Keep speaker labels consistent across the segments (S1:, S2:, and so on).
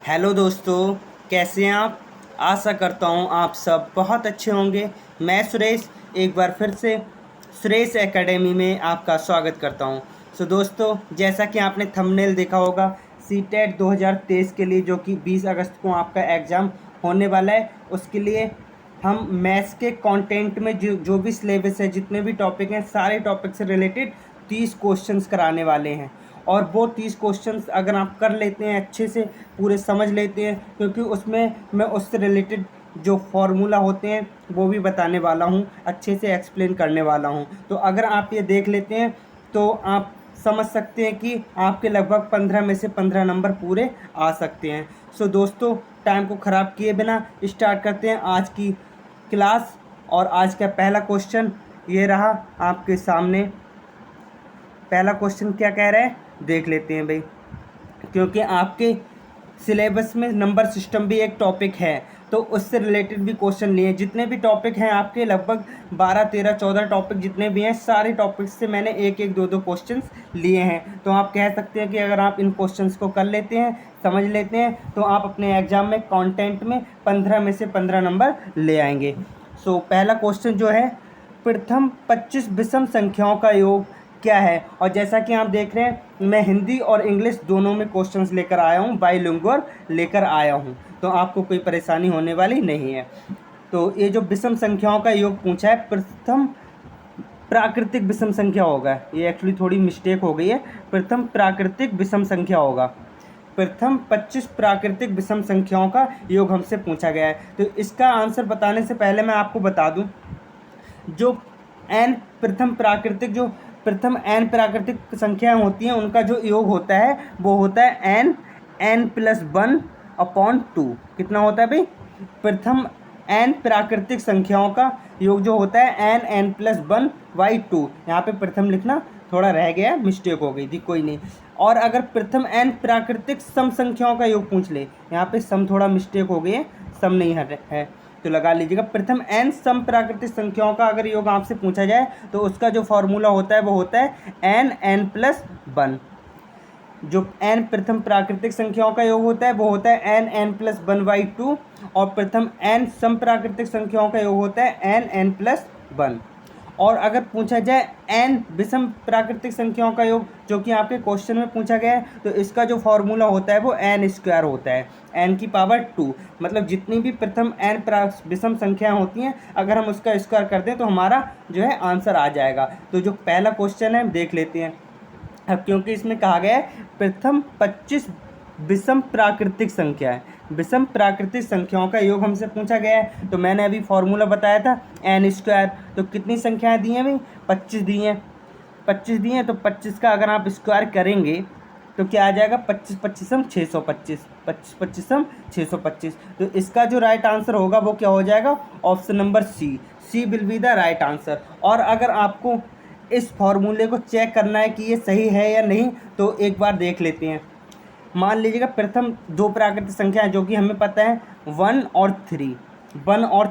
S1: Hello दोस्तों, कैसे हैं आप। आशा करता हूँ आप सब बहुत अच्छे होंगे। मैं सुरेश एक बार फिर से सुरेश एकेडमी में आपका स्वागत करता हूँ। दोस्तों, जैसा कि आपने थंबनेल देखा होगा, सीटेट 2023 के लिए जो कि 20 अगस्त को आपका एग्ज़ाम होने वाला है, उसके लिए हम मैथ्स के कंटेंट में जो जो भी सिलेबस है, जितने भी टॉपिक हैं, सारे टॉपिक से रिलेटेड 30 क्वेश्चंस कराने वाले हैं। और वो 30 क्वेश्चंस अगर आप कर लेते हैं, अच्छे से पूरे समझ लेते हैं, क्योंकि उसमें मैं उससे रिलेटेड जो फार्मूला होते हैं वो भी बताने वाला हूँ, अच्छे से एक्सप्लेन करने वाला हूँ। तो अगर आप ये देख लेते हैं तो आप समझ सकते हैं कि आपके लगभग 15 में से 15 नंबर पूरे आ सकते हैं। दोस्तों, टाइम को ख़राब किए बिना स्टार्ट करते हैं आज की क्लास। और आज का पहला क्वेश्चन ये रहा आपके सामने। पहला क्वेश्चन क्या कह रहा है, देख लेते हैं भाई। क्योंकि आपके सिलेबस में नंबर सिस्टम भी एक टॉपिक है, तो उससे रिलेटेड भी क्वेश्चन लिए। जितने भी टॉपिक हैं आपके, लगभग 12 13 14 टॉपिक जितने भी हैं, सारे टॉपिक्स से मैंने एक एक दो दो क्वेश्चंस लिए हैं। तो आप कह सकते हैं कि अगर आप इन क्वेश्चंस को कर लेते हैं, समझ लेते हैं, तो आप अपने एग्जाम में कंटेंट में 15 में से 15 नंबर ले आएंगे। पहला क्वेश्चन जो है, प्रथम 25 विषम संख्याओं का योग क्या है। और जैसा कि आप देख रहे हैं, मैं हिंदी और इंग्लिश दोनों में क्वेश्चंस लेकर आया हूँ, बाइलिंगुअल लेकर आया हूँ, तो आपको कोई परेशानी होने वाली नहीं है। तो ये जो विषम संख्याओं का योग पूछा है, प्रथम प्राकृतिक विषम संख्या होगा। ये एक्चुअली थोड़ी मिस्टेक हो गई है, प्रथम प्राकृतिक विषम संख्या होगा। प्रथम 25 प्राकृतिक विषम संख्याओं का योग हमसे पूछा गया है। तो इसका आंसर बताने से पहले मैं आपको बता दूं, जो प्रथम एन प्राकृतिक संख्याएं होती हैं, उनका जो योग होता है वो होता है n+1/2। कितना होता है भाई? प्रथम एन प्राकृतिक संख्याओं का योग जो होता है n+1/2। यहाँ पे प्रथम लिखना थोड़ा रह गया, मिस्टेक हो गई थी, कोई नहीं। और अगर प्रथम एन प्राकृतिक सम संख्याओं का योग पूछ ले, यहाँ पे सम थोड़ा मिस्टेक हो गई है, सम नहीं है, तो लगा लीजिएगा। प्रथम एन सम प्राकृतिक संख्याओं का अगर योग आपसे पूछा जाए, तो उसका जो फॉर्मूला होता है वो होता है n+1। जो n प्रथम प्राकृतिक संख्याओं का योग होता है वो होता है n+1/2। और प्रथम n सम प्राकृतिक संख्याओं का योग होता है n+1। और अगर पूछा जाए n विषम प्राकृतिक संख्याओं का योग, जो कि आपके क्वेश्चन में पूछा गया है, तो इसका जो फॉर्मूला होता है वो n² होता है, n⁻²। मतलब जितनी भी प्रथम n विषम संख्याएं होती हैं, अगर हम उसका स्क्वायर कर दें तो हमारा जो है आंसर आ जाएगा। तो जो पहला क्वेश्चन है देख लेते हैं। अब क्योंकि इसमें कहा गया है प्रथम 25 विषम प्राकृतिक संख्या है, विषम प्राकृतिक संख्याओं का योग हमसे पूछा गया है, तो मैंने अभी फॉर्मूला बताया था n²। तो कितनी संख्याएं दी हैं भाई? 25 दी हैं। 25 दी हैं, तो 25 का अगर आप स्क्वायर करेंगे तो क्या आ जाएगा? 25 25 625, 25 25 625। तो इसका जो राइट आंसर होगा वो क्या हो जाएगा? Option number C will be the right answer. और अगर आपको इस फॉर्मूले को चेक करना है कि ये सही है या नहीं, तो एक बार देख लेते हैं। मान लीजिएगा प्रथम दो प्राकृतिक संख्याएं, जो कि हमें पता है 1 और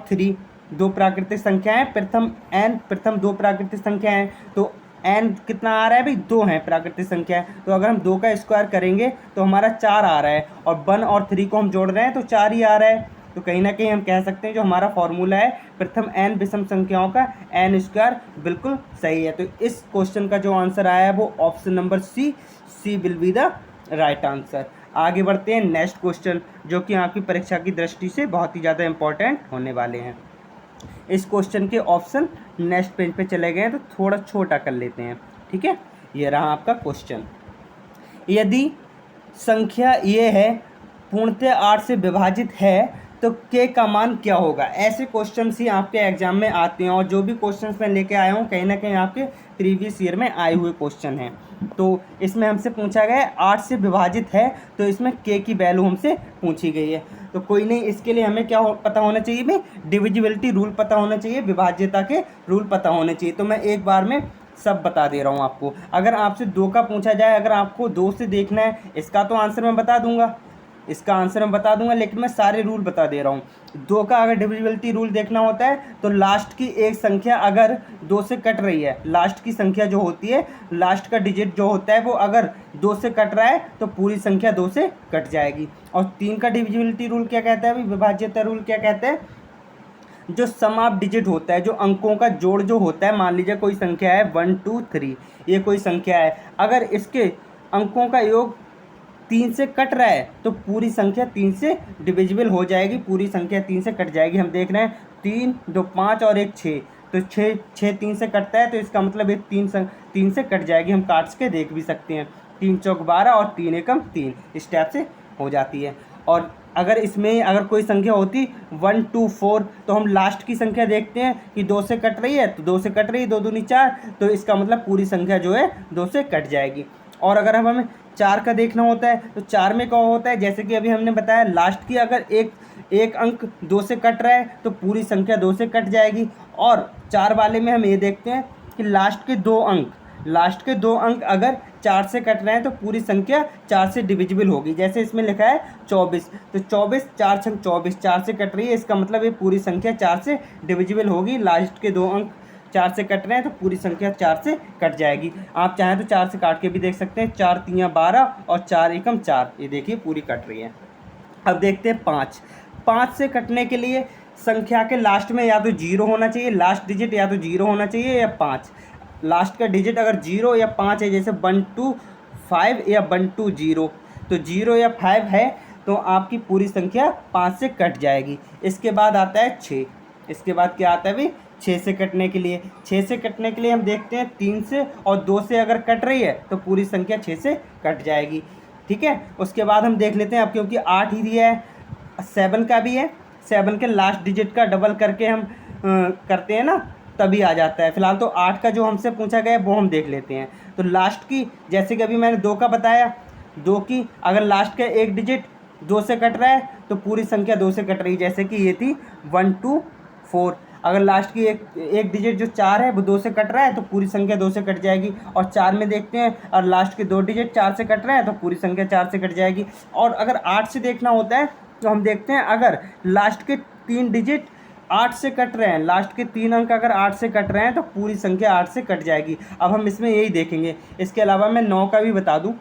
S1: 3 दो प्राकृतिक संख्याएं, प्रथम दो प्राकृतिक संख्याएं। तो n कितना आ रहा है भाई? 2 है प्राकृतिक संख्या है, तो अगर हम 2 का स्क्वायर करेंगे तो हमारा 4 आ रहा है, और 1 और 3 को हम जोड़ रहे हैं तो 4 ही आ रहा है। तो कहीं ना कहीं हम कह सकते हैं जो हमारा फॉर्मूला है प्रथम n विषम संख्याओं का n² बिल्कुल सही है। तो इस क्वेश्चन का जो आंसर आया है वो option number C will be the right answer. आगे बढ़ते हैं नेक्स्ट क्वेश्चन, जो कि आपकी परीक्षा की दृष्टि से बहुत ही ज़्यादा इंपॉर्टेंट होने वाले हैं। इस क्वेश्चन के ऑप्शन नेक्स्ट पेज पे चले गए हैं, तो थोड़ा छोटा कर लेते हैं, ठीक है। ये रहा आपका क्वेश्चन। यदि संख्या ये है पूर्णतः 8 से विभाजित है, तो k का मान क्या होगा? ऐसे क्वेश्चंस ही आपके एग्जाम में आते हैं, और जो भी क्वेश्चंस मैं लेके आया हूँ कहीं ना कहीं आपके प्रीवियस ईयर में आए हुए क्वेश्चन हैं। तो इसमें हमसे पूछा गया है 8 से विभाजित है, तो इसमें k की वैल्यू हमसे पूछी गई है। तो कोई नहीं, इसके लिए हमें क्या पता होना चाहिए भाई? डिविजिबिलिटी रूल पता होना चाहिए, विभाज्यता के रूल पता होने चाहिए। तो मैं एक बार में सब बता दे रहा हूँ आपको। अगर आपसे 2 का पूछा जाए, अगर आपको 2 से देखना है, इसका तो आंसर मैं बता दूंगा, इसका आंसर मैं बता दूंगा, लेकिन मैं सारे रूल बता दे रहा हूँ। 2 का अगर डिविजिबिलिटी रूल देखना होता है तो लास्ट की एक संख्या अगर 2 से कट रही है, लास्ट की संख्या जो होती है, लास्ट का डिजिट जो होता है वो अगर 2 से कट रहा है तो पूरी संख्या 2 से कट जाएगी। और 3 का डिविजिबिलिटी रूल क्या कहता है अभी, विभाज्यता रूल क्या कहता है, जो सम ऑफ डिजिट होता है, जो अंकों का जोड़ जो होता है, मान लीजिए कोई संख्या है 1 2 3, ये कोई संख्या है, अगर इसके अंकों का योग 3 से कट रहा है तो पूरी संख्या 3 से डिविजिबल हो जाएगी, पूरी संख्या 3 से कट जाएगी। हम देख रहे हैं 3 2 5 और 1 6, तो 6 3 से कटता है, तो इसका मतलब ये 3 से कट जाएगी। हम काट के देख भी सकते हैं, 3 चौक 12 और 3 एकम 3, इस टाइप से हो जाती है। और अगर इसमें अगर कोई संख्या होती 1 2 4, तो हम लास्ट की संख्या देखते हैं कि 2 से कट रही है, तो 2 से कट रही है, 2 दूनी 4, तो इसका मतलब पूरी संख्या जो है 2 से कट जाएगी। और अगर हमें 4 का देखना होता है तो 4 में क्या होता है, जैसे कि अभी हमने बताया, लास्ट की अगर एक अंक 2 से कट रहा है तो पूरी संख्या 2 से कट जाएगी। और 4 वाले में हम ये देखते हैं कि लास्ट के 2 अंक अगर 4 से कट रहे हैं तो पूरी संख्या 4 से डिविजिबल होगी। जैसे इसमें लिखा है 24, तो 24 4 छंग 24, 4 से कट रही है, इसका मतलब ये पूरी संख्या 4 से डिविजिबल होगी। लास्ट के 2 अंक 4 से कट रहे हैं तो पूरी संख्या 4 से कट जाएगी। आप चाहें तो 4 से काट के भी देख सकते हैं, 4 3 12 और 4 एकम 4, ये देखिए पूरी कट रही है। अब देखते हैं 5 से कटने के लिए संख्या के लास्ट में या तो 0 होना चाहिए, लास्ट डिजिट या तो 0 होना चाहिए या 5। लास्ट का डिजिट अगर 0 या 5 है, जैसे 1 2 5 या 1 2 0, तो 0 या 5 है तो आपकी पूरी संख्या 5 से कट जाएगी। इसके बाद आता है 6, इसके बाद क्या आता है भाई, 6 से कटने के लिए, 6 से कटने के लिए हम देखते हैं 3 से और 2 से अगर कट रही है तो पूरी संख्या 6 से कट जाएगी। ठीक है, उसके बाद हम देख लेते हैं, अब क्योंकि 8 ही दिया है, 7 का भी है, 7 के लास्ट डिजिट का डबल करके हम करते हैं ना, तभी आ जाता है। फिलहाल तो 8 का जो हमसे पूछा गया है वो हम देख लेते हैं। तो लास्ट की, जैसे कि अभी मैंने 2 का बताया, 2 की अगर लास्ट का एक डिजिट 2 से कट रहा है तो पूरी संख्या 2 से कट रही है, जैसे कि ये थी 1 2 4। अगर लास्ट की एक डिजिट जो 4 है वो 2 से कट रहा है तो पूरी संख्या 2 से कट जाएगी। और 4 में देखते हैं, और लास्ट के 2 डिजिट 4 से कट रहे हैं तो पूरी संख्या 4 से कट जाएगी। और अगर 8 से देखना होता है तो हम देखते हैं, अगर लास्ट के 3 डिजिट 8 से कट रहे हैं, लास्ट के 3 अंक अगर 8 से कट रहे हैं तो पूरी संख्या 8 से कट जाएगी। अब हम इसमें यही देखेंगे। इसके अलावा मैं 9 का भी बता दूं,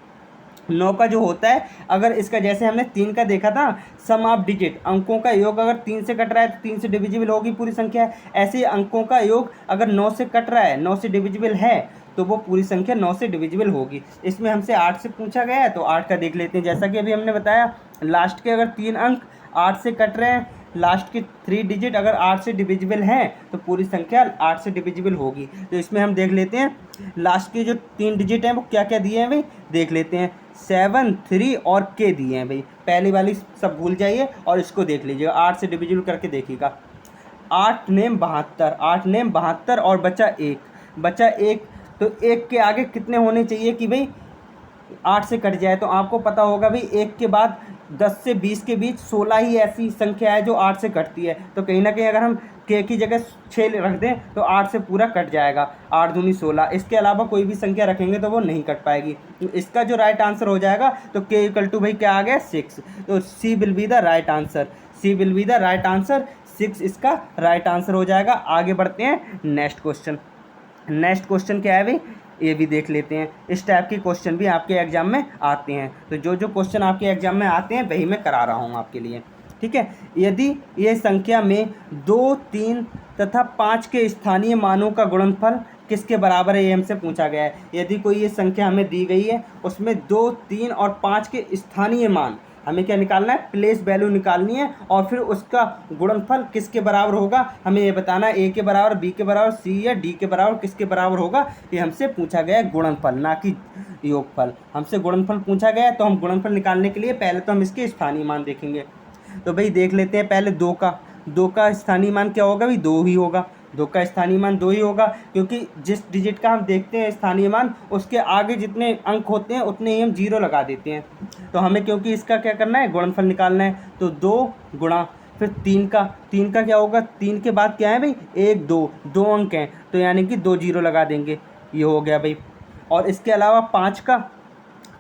S1: 9 का जो होता है, अगर इसका जैसे हमने 3 का देखा था, सम ऑफ डिजिट, अंकों का योग अगर 3 से कट रहा है तो 3 से डिविजिबल होगी पूरी संख्या। ऐसे ही अंकों का योग अगर 9 से कट रहा है, 9 से डिविजिबल है, तो वो पूरी संख्या 9 से डिविजिबल होगी। इसमें हमसे 8 से पूछा गया है तो 8 का देख लेते हैं। जैसा कि अभी हमने बताया, लास्ट के अगर 3 अंक 8 से कट रहे हैं, लास्ट के 3 डिजिट अगर 8 से डिविजिबल हैं तो पूरी संख्या 8 से डिविजिबल होगी। तो इसमें हम देख लेते हैं, लास्ट के जो 3 डिजिट हैं वो क्या क्या दिए हैं भाई, देख लेते हैं। 7 3 और के दिए हैं भाई। पहली वाली सब भूल जाइए और इसको देख लीजिएगा, 8 से डिविजिबल करके देखिएगा। 8 नेम 72, 8 नेम 72 और बचा 1, तो 1 के आगे कितने होने चाहिए कि भाई 8 से कट जाए। तो आपको पता होगा भाई 1 के बाद 10 से 20 के बीच 16 ही ऐसी संख्या है जो 8 से कटती है। तो कहीं ना कहीं अगर हम के की जगह 6 रख दें तो 8 से पूरा कट जाएगा, 8 दूनी 16। इसके अलावा कोई भी संख्या रखेंगे तो वो नहीं कट पाएगी। तो इसका जो राइट आंसर हो जाएगा, तो के इक्वल टू भाई क्या आ गया 6, तो C will be the right answer, C will be the right answer, 6 इसका राइट आंसर हो जाएगा। आगे बढ़ते हैं नेक्स्ट क्वेश्चन। नेक्स्ट क्वेश्चन क्या है भाई, ये भी देख लेते हैं। इस टाइप के क्वेश्चन भी आपके एग्जाम में आते हैं, तो जो क्वेश्चन आपके एग्जाम में आते हैं वही मैं करा रहा हूँ आपके लिए। ठीक है, यदि ये संख्या में 2 3 तथा 5 के स्थानीय मानों का गुणनफल किसके बराबर है, ये हमसे पूछा गया है। यदि कोई ये संख्या हमें दी गई है, उसमें 2 3 और 5 के स्थानीय मान, हमें क्या निकालना है, प्लेस वैल्यू निकालनी है, और फिर उसका गुणनफल किसके बराबर होगा हमें ये बताना है। ए के बराबर, बी के बराबर, सी या डी के बराबर, किसके बराबर होगा, ये हमसे पूछा गया है गुणनफल, ना कि योगफल। हमसे गुणनफल पूछा गया है तो हम गुणनफल निकालने के लिए पहले तो हम इसके स्थानीय मान देखेंगे। तो भाई देख लेते हैं पहले 2 का स्थानीय मान क्या होगा भाई, 2 ही होगा। 2 का स्थानीय मान 2 ही होगा, क्योंकि जिस डिजिट का हम देखते हैं स्थानीय मान, उसके आगे जितने अंक होते हैं उतने ही हम 0 लगा देते हैं। तो हमें क्योंकि इसका क्या करना है, गुणनफल निकालना है, तो 2 गुणा फिर 3 का क्या होगा, 3 के बाद क्या है भाई 1 2 अंक हैं, तो यानी कि 2 0 लगा देंगे, ये हो गया भाई। और इसके अलावा 5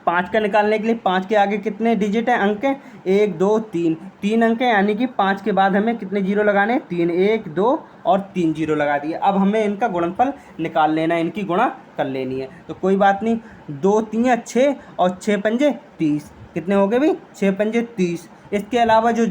S1: 5 का निकालने के लिए 5 के आगे कितने डिजिट हैं, अंक हैं, 1 2 3, 3 अंक हैं, यानी कि 5 के बाद हमें कितने जीरो लगाने हैं, 3, 1 2 और 3 जीरो लगा दिए। अब हमें इनका गुणनफल निकाल लेना है, इनकी गुणा कर लेनी है। तो कोई बात नहीं, 2 3 6 और 6 पंजे 30, कितने हो गए भाई, 6 पंजे 30। इसके अलावा जो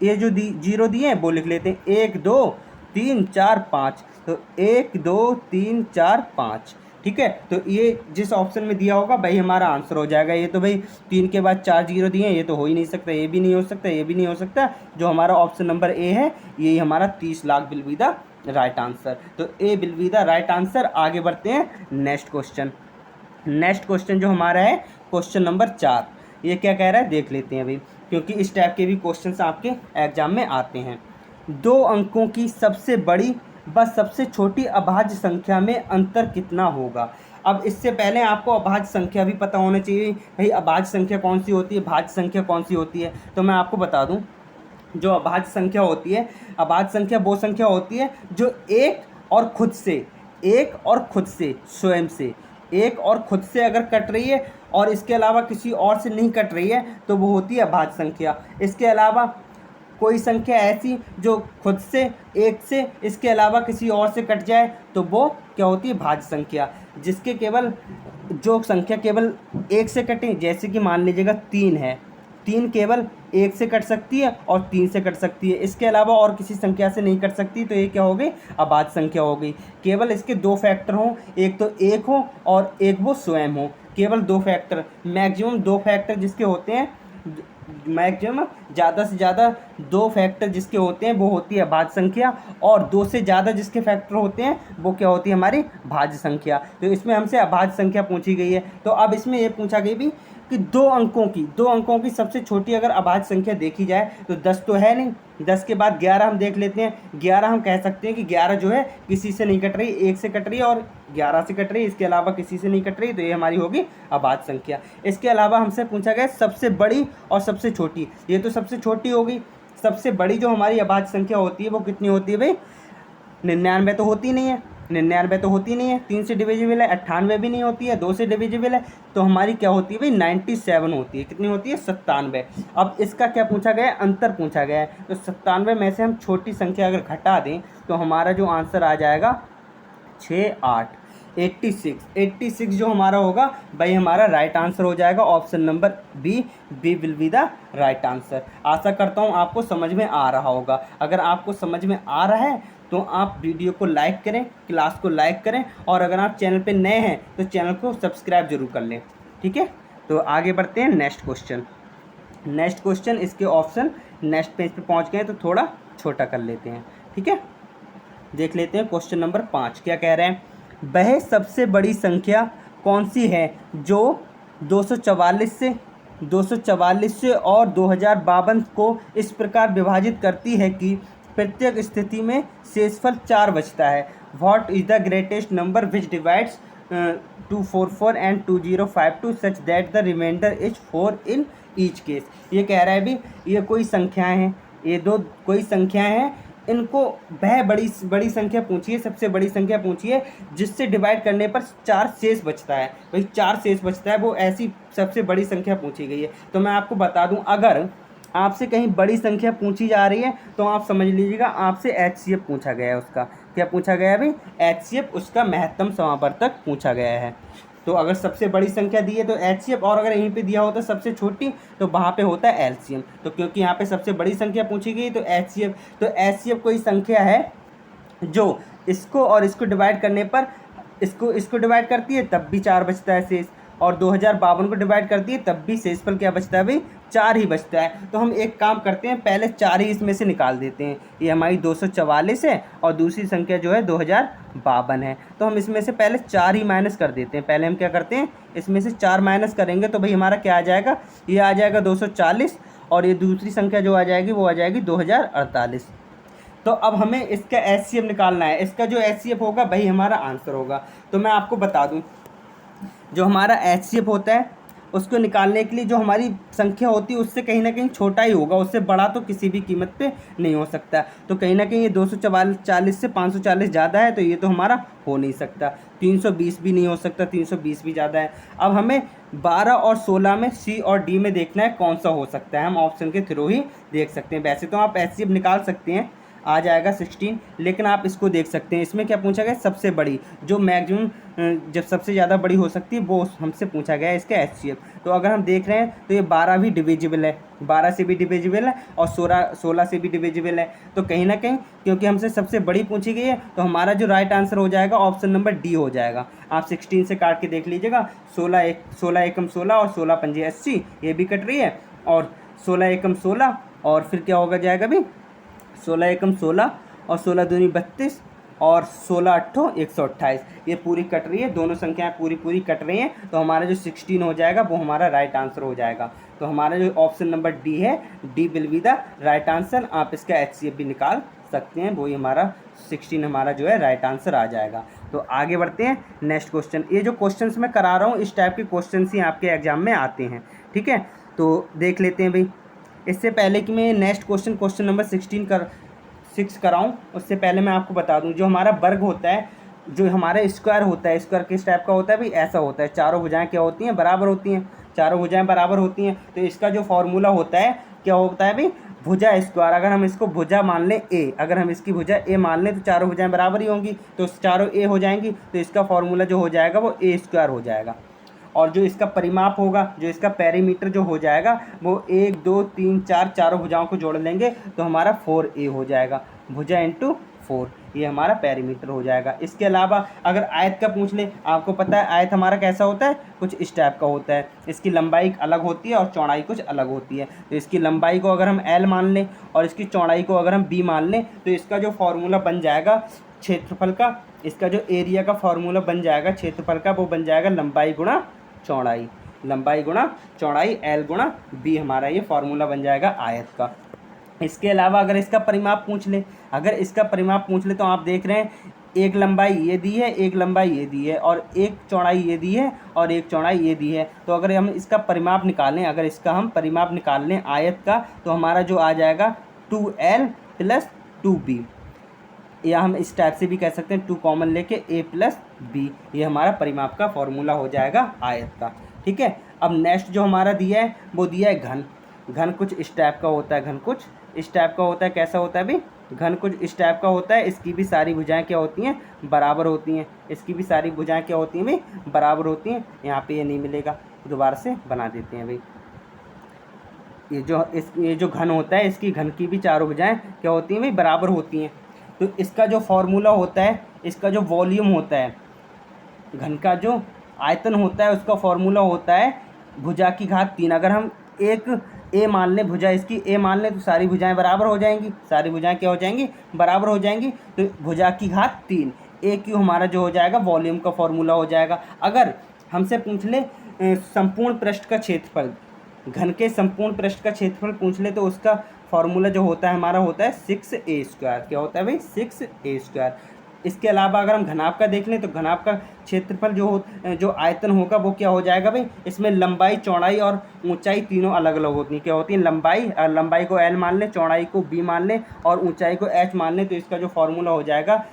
S1: ये जो जीरो दिए हैं वो लिख लेते हैं, 1 2 3 4 5, तो 1 2 3 4 5, ठीक है। तो ये जिस ऑप्शन में दिया होगा वही हमारा आंसर हो जाएगा। ये तो भाई 3 के बाद 4 जीरो दिए हैं, ये तो हो ही नहीं सकता, ये भी नहीं हो सकता, ये भी नहीं हो सकता। जो हमारा ऑप्शन नंबर ए है यही हमारा 30 lakh will be the right answer. तो A will be the right answer. आगे बढ़ते हैं नेक्स्ट क्वेश्चन। नेक्स्ट क्वेश्चन जो हमारा है क्वेश्चन नंबर 4, ये क्या कह रहा है देख लेते हैं अभी, क्योंकि इस टाइप के भी क्वेश्चन आपके एग्जाम में आते हैं। 2 अंकों की सबसे बड़ी व सबसे छोटी अभाज्य संख्या में अंतर कितना होगा। अब इससे पहले आपको अभाज्य संख्या भी पता होना चाहिए, भाई अभाज्य संख्या कौन सी होती है, भाज्य संख्या कौन सी होती है। तो मैं आपको बता दूं, जो अभाज्य संख्या होती है, अभाज्य संख्या वो संख्या होती है जो एक और खुद से स्वयं से, एक और खुद से अगर कट रही है और इसके अलावा किसी और से नहीं कट रही है तो वो होती है अभाज्य संख्या। इसके अलावा कोई संख्या ऐसी जो खुद से, एक से, इसके अलावा किसी और से कट जाए तो वो क्या होती है, भाज्य संख्या। जिसके केवल जो संख्या केवल एक से कटे, जैसे कि मान लीजिएगा 3 है, 3 केवल एक से कट सकती है और 3 से कट सकती है, इसके अलावा और किसी संख्या से नहीं कट सकती, तो ये क्या हो गई, अभाज्य संख्या हो गई। केवल इसके 2 फैक्टर हों, एक तो एक हो और एक वो स्वयं हो, केवल 2 फैक्टर, मैक्सिमम 2 फैक्टर जिसके होते हैं, मैक्सिमम ज़्यादा से ज़्यादा 2 फैक्टर जिसके होते हैं वो होती है भाज्य संख्या, और 2 से ज़्यादा जिसके फैक्टर होते हैं वो क्या होती है, हमारी भाज्य संख्या। तो इसमें हमसे अभाज्य संख्या पूछी गई है। तो अब इसमें ये पूछा गई भी कि 2 अंकों की सबसे छोटी अगर अभाज्य संख्या देखी जाए तो 10 तो है नहीं, 10 के बाद 11 हम देख लेते हैं। 11 हम कह सकते हैं कि 11 जो है किसी से नहीं कट रही, एक से कट रही है और 11 से कट रही है, इसके अलावा किसी से नहीं कट रही, तो ये हमारी होगी अभाज्य संख्या। इसके अलावा हमसे पूछा गया सबसे बड़ी और सबसे छोटी, ये तो सबसे छोटी होगी। सबसे बड़ी जो हमारी अभाज्य संख्या होती है वो कितनी होती है भाई, 99 तो होती नहीं है, 99 तो होती नहीं है, 3 से डिविजिबल है, 98 भी नहीं होती है, 2 से डिविजिबल है, तो हमारी क्या होती है भाई 97 होती है। कितनी होती है, 97। अब इसका क्या पूछा गया है, अंतर पूछा गया है। तो 97 में से हम छोटी संख्या अगर घटा दें तो हमारा जो आंसर आ जाएगा 6 8 86 जो हमारा होगा भाई हमारा राइट आंसर हो जाएगा। Option number B will be the right answer. आशा करता हूँ आपको समझ में आ रहा होगा। अगर आपको समझ में आ रहा है तो आप वीडियो को लाइक करें, क्लास को लाइक करें, और अगर आप चैनल पे नए हैं तो चैनल को सब्सक्राइब जरूर कर लें, ठीक है। तो आगे बढ़ते हैं नेक्स्ट क्वेश्चन। नेक्स्ट क्वेश्चन इसके ऑप्शन नेक्स्ट पेज पे पहुंच गए तो थोड़ा छोटा कर लेते हैं, ठीक है। देख लेते हैं क्वेश्चन नंबर 5 क्या कह रहे हैं। वह सबसे बड़ी संख्या कौन सी है जो 244 से और 2052 को इस प्रकार विभाजित करती है कि प्रत्येक स्थिति में शेषफल 4 बचता है। What is the greatest number which divides 244 and 2052 such that the reminder is 4 in each case. ये कह रहा है भी ये कोई संख्याएं हैं, ये दो कोई संख्याएं हैं, इनको वह बड़ी संख्या पूछिए, सबसे बड़ी संख्या पूछिए जिससे डिवाइड करने पर 4 शेष बचता है। भाई 4 शेष बचता है, वो ऐसी सबसे बड़ी संख्या पूछी गई है। तो मैं आपको बता दूं, अगर आपसे कहीं बड़ी संख्या पूछी जा रही है तो आप समझ लीजिएगा आपसे HCF पूछा गया है। उसका क्या पूछा गया है भाई, HCF, उसका महत्तम समावर्तक पूछा गया है। तो अगर सबसे बड़ी संख्या दी है तो HCF, और अगर यहीं पे दिया होता सबसे छोटी तो वहाँ पे होता है LCM। तो क्योंकि यहाँ पे सबसे बड़ी संख्या पूछी गई तो HCF, तो HCF कोई संख्या है जो इसको और इसको डिवाइड करने पर इसको डिवाइड करती है तब भी 4 बचता है शेष, और 2052 को डिवाइड करती है तब भी शेषफल क्या बचता है भाई, 4 ही बचता है। तो हम एक काम करते हैं, पहले 4 ही इसमें से निकाल देते हैं। ये हमारी 244 है और दूसरी संख्या जो है 2052 है। तो हम इसमें से पहले 4 ही माइनस कर देते हैं। पहले हम क्या करते हैं, इसमें से 4 माइनस करेंगे तो भाई हमारा क्या आ जाएगा, ये आ जाएगा 240, और ये दूसरी संख्या जो आ जाएगी वो आ जाएगी 2048। तो अब हमें इसका HCF निकालना है। इसका जो HCF होगा वही हमारा आंसर होगा। तो मैं आपको बता दूं, जो हमारा HCF होता है उसको निकालने के लिए जो हमारी संख्या होती है उससे कहीं ना कहीं छोटा ही होगा, उससे बड़ा तो किसी भी कीमत पे नहीं हो सकता। तो कहीं ना कहीं ये 240 से 540 ज़्यादा है, तो ये तो हमारा हो नहीं सकता। 320 भी नहीं हो सकता, 320 भी ज़्यादा है। अब हमें 12 और 16 में सी और डी में देखना है कौन सा हो सकता है, हम ऑप्शन के थ्रू ही देख सकते हैं। वैसे तो आप ऐसे निकाल सकते हैं, आ जाएगा 16, लेकिन आप इसको देख सकते हैं। इसमें क्या पूछा गया, सबसे बड़ी जो मैक्सिमम जब सबसे ज़्यादा बड़ी हो सकती है वो हमसे पूछा गया है इसका HCF। तो अगर हम देख रहे हैं तो ये 12 भी डिविजिबल है, 12 से भी डिविजिबल है और 16 से भी डिविजिबल है। तो कहीं ना कहीं क्योंकि हमसे सबसे बड़ी पूछी गई है, तो हमारा जो राइट आंसर हो जाएगा ऑप्शन नंबर डी हो जाएगा। आप 16 से काट के देख लीजिएगा, 16 एकम 16 और 16 पंजे 80, ये भी कट रही है, और 16 एकम 16 और फिर क्या होगा जाएगा भी 16 एकम 16 और 16 दूनी 32 और 16 अट्ठो 128, ये पूरी कट रही है, दोनों संख्याएं पूरी पूरी कट रही हैं। तो हमारा जो 16 हो जाएगा वो हमारा राइट आंसर हो जाएगा। तो हमारा जो ऑप्शन नंबर डी है, D will be the right answer. आप इसका HCF भी निकाल सकते हैं, वही हमारा 16 हमारा जो है राइट आंसर आ जाएगा। तो आगे बढ़ते हैं नेक्स्ट क्वेश्चन। ये जो क्वेश्चंस मैं करा रहा हूँ इस टाइप के क्वेश्चंस ही आपके एग्जाम में आते हैं, ठीक है। तो देख लेते हैं भाई। इससे पहले कि मैं नेक्स्ट क्वेश्चन नंबर 6 कराऊँ, उससे पहले मैं आपको बता दूं, जो हमारा वर्ग होता है, जो हमारा स्क्वायर होता है, स्क्वायर किस टाइप का होता है भाई, ऐसा होता है। चारों भुजाएं क्या होती हैं, बराबर होती हैं। चारों भुजाएं बराबर होती हैं, तो इसका जो फॉर्मूला होता है क्या होता है भाई, भुजा स्क्वायर। अगर हम इसको भुजा मान लें ए, अगर हम इसकी भुजा ए मान लें तो चारों भुजाएं बराबर ही होंगी, तो चारों ए हो जाएंगी। तो इसका फॉर्मूला जो हो जाएगा वो ए स्क्वायर हो जाएगा। और जो इसका परिमाप होगा, जो इसका पेरीमीटर जो हो जाएगा वो 1 2 3 4 चारों भुजाओं को जोड़ लेंगे तो हमारा 4a हो जाएगा। भुजा इंटू 4, ये हमारा पेरीमीटर हो जाएगा। इसके अलावा अगर आयत का पूछ ले, आपको पता है आयत हमारा कैसा होता है, कुछ इस टाइप का होता है। इसकी लंबाई अलग होती है और चौड़ाई कुछ अलग होती है। तो इसकी लंबाई को अगर हम l मान लें और इसकी चौड़ाई को अगर हम b मान लें, तो इसका जो फॉर्मूला बन जाएगा क्षेत्रफल का, इसका जो एरिया का फॉर्मूला बन जाएगा क्षेत्रफल का, वो बन जाएगा लंबाई गुणा चौड़ाई। लंबाई गुणा चौड़ाई l गुणा b, हमारा ये फॉर्मूला बन जाएगा आयत का। इसके अलावा अगर इसका परिमाप पूछ ले, अगर इसका परिमाप पूछ ले तो आप देख रहे हैं एक लंबाई ये दी है, एक लंबाई ये दी है, और एक चौड़ाई ये दी है और एक चौड़ाई ये दी है। तो अगर हम इसका परिमाप निकालें, अगर इसका हम परिमाप निकाल लें आयत का, तो हमारा जो आ जाएगा 2l प्लस 2b, या हम इस टाइप से भी कह सकते हैं 2 कॉमन लेके a प्लस b, ये हमारा परिमाप का फॉर्मूला हो जाएगा आयत का, ठीक है। अब नेक्स्ट जो हमारा दिया है वो दिया है घन। घन कुछ इस टाइप का होता है, घन कुछ इस टाइप का होता है। कैसा होता है भाई, घन कुछ इस टाइप का होता है। इसकी भी सारी भुजाएं क्या होती हैं, बराबर होती हैं। इसकी भी सारी भुजाएं क्या होती हैं भाई, बराबर होती हैं। यहाँ पे ये नहीं मिलेगा, दोबारा से बना देते हैं भाई। ये जो घन होता है, इसकी घन की भी चारों भुजाएं क्या होती हैं भाई, बराबर होती हैं। तो इसका जो फॉर्मूला होता है, इसका जो वॉल्यूम होता है, घन का जो आयतन होता है, उसका फॉर्मूला होता है भुजा की घात 3। अगर हम एक ए मान लें, भुजा इसकी ए मान लें, तो सारी भुजाएं बराबर हो जाएंगी। सारी भुजाएं क्या हो जाएंगी, बराबर हो जाएंगी। तो भुजा की घात 3 ए क्यू हमारा जो हो जाएगा वॉल्यूम का फॉर्मूला हो जाएगा। अगर हमसे पूछ ले संपूर्ण पृष्ठ का क्षेत्रफल, घन के संपूर्ण पृष्ठ का क्षेत्रफल पूछ ले, तो उसका फॉर्मूला जो होता है हमारा होता है 6a स्क्वायर। क्या होता है भाई, 6a स्क्वायर। इसके अलावा अगर हम घनाभ का देख लें, तो घनाभ का क्षेत्रफल जो आयतन होगा वो क्या हो जाएगा भाई, इसमें लंबाई चौड़ाई और ऊंचाई तीनों अलग अलग होती हैं। क्या होती है, लंबाई को l मान लें, चौड़ाई को b मान लें और ऊंचाई को h मान लें, तो इसका जो फॉर्मूला हो जाएगा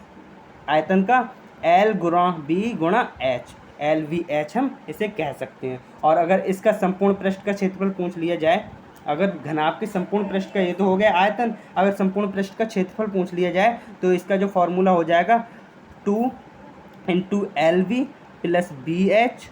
S1: आयतन का l गुणा b गुणा h, LVH हम इसे कह सकते हैं। और अगर इसका संपूर्ण पृष्ठ का क्षेत्रफल पूछ लिया जाए, अगर घनाभ के संपूर्ण पृष्ठ का, ये तो हो गया आयतन, अगर संपूर्ण पृष्ठ का क्षेत्रफल पूछ लिया जाए तो इसका जो फॉर्मूला हो जाएगा 2 × LV plus BH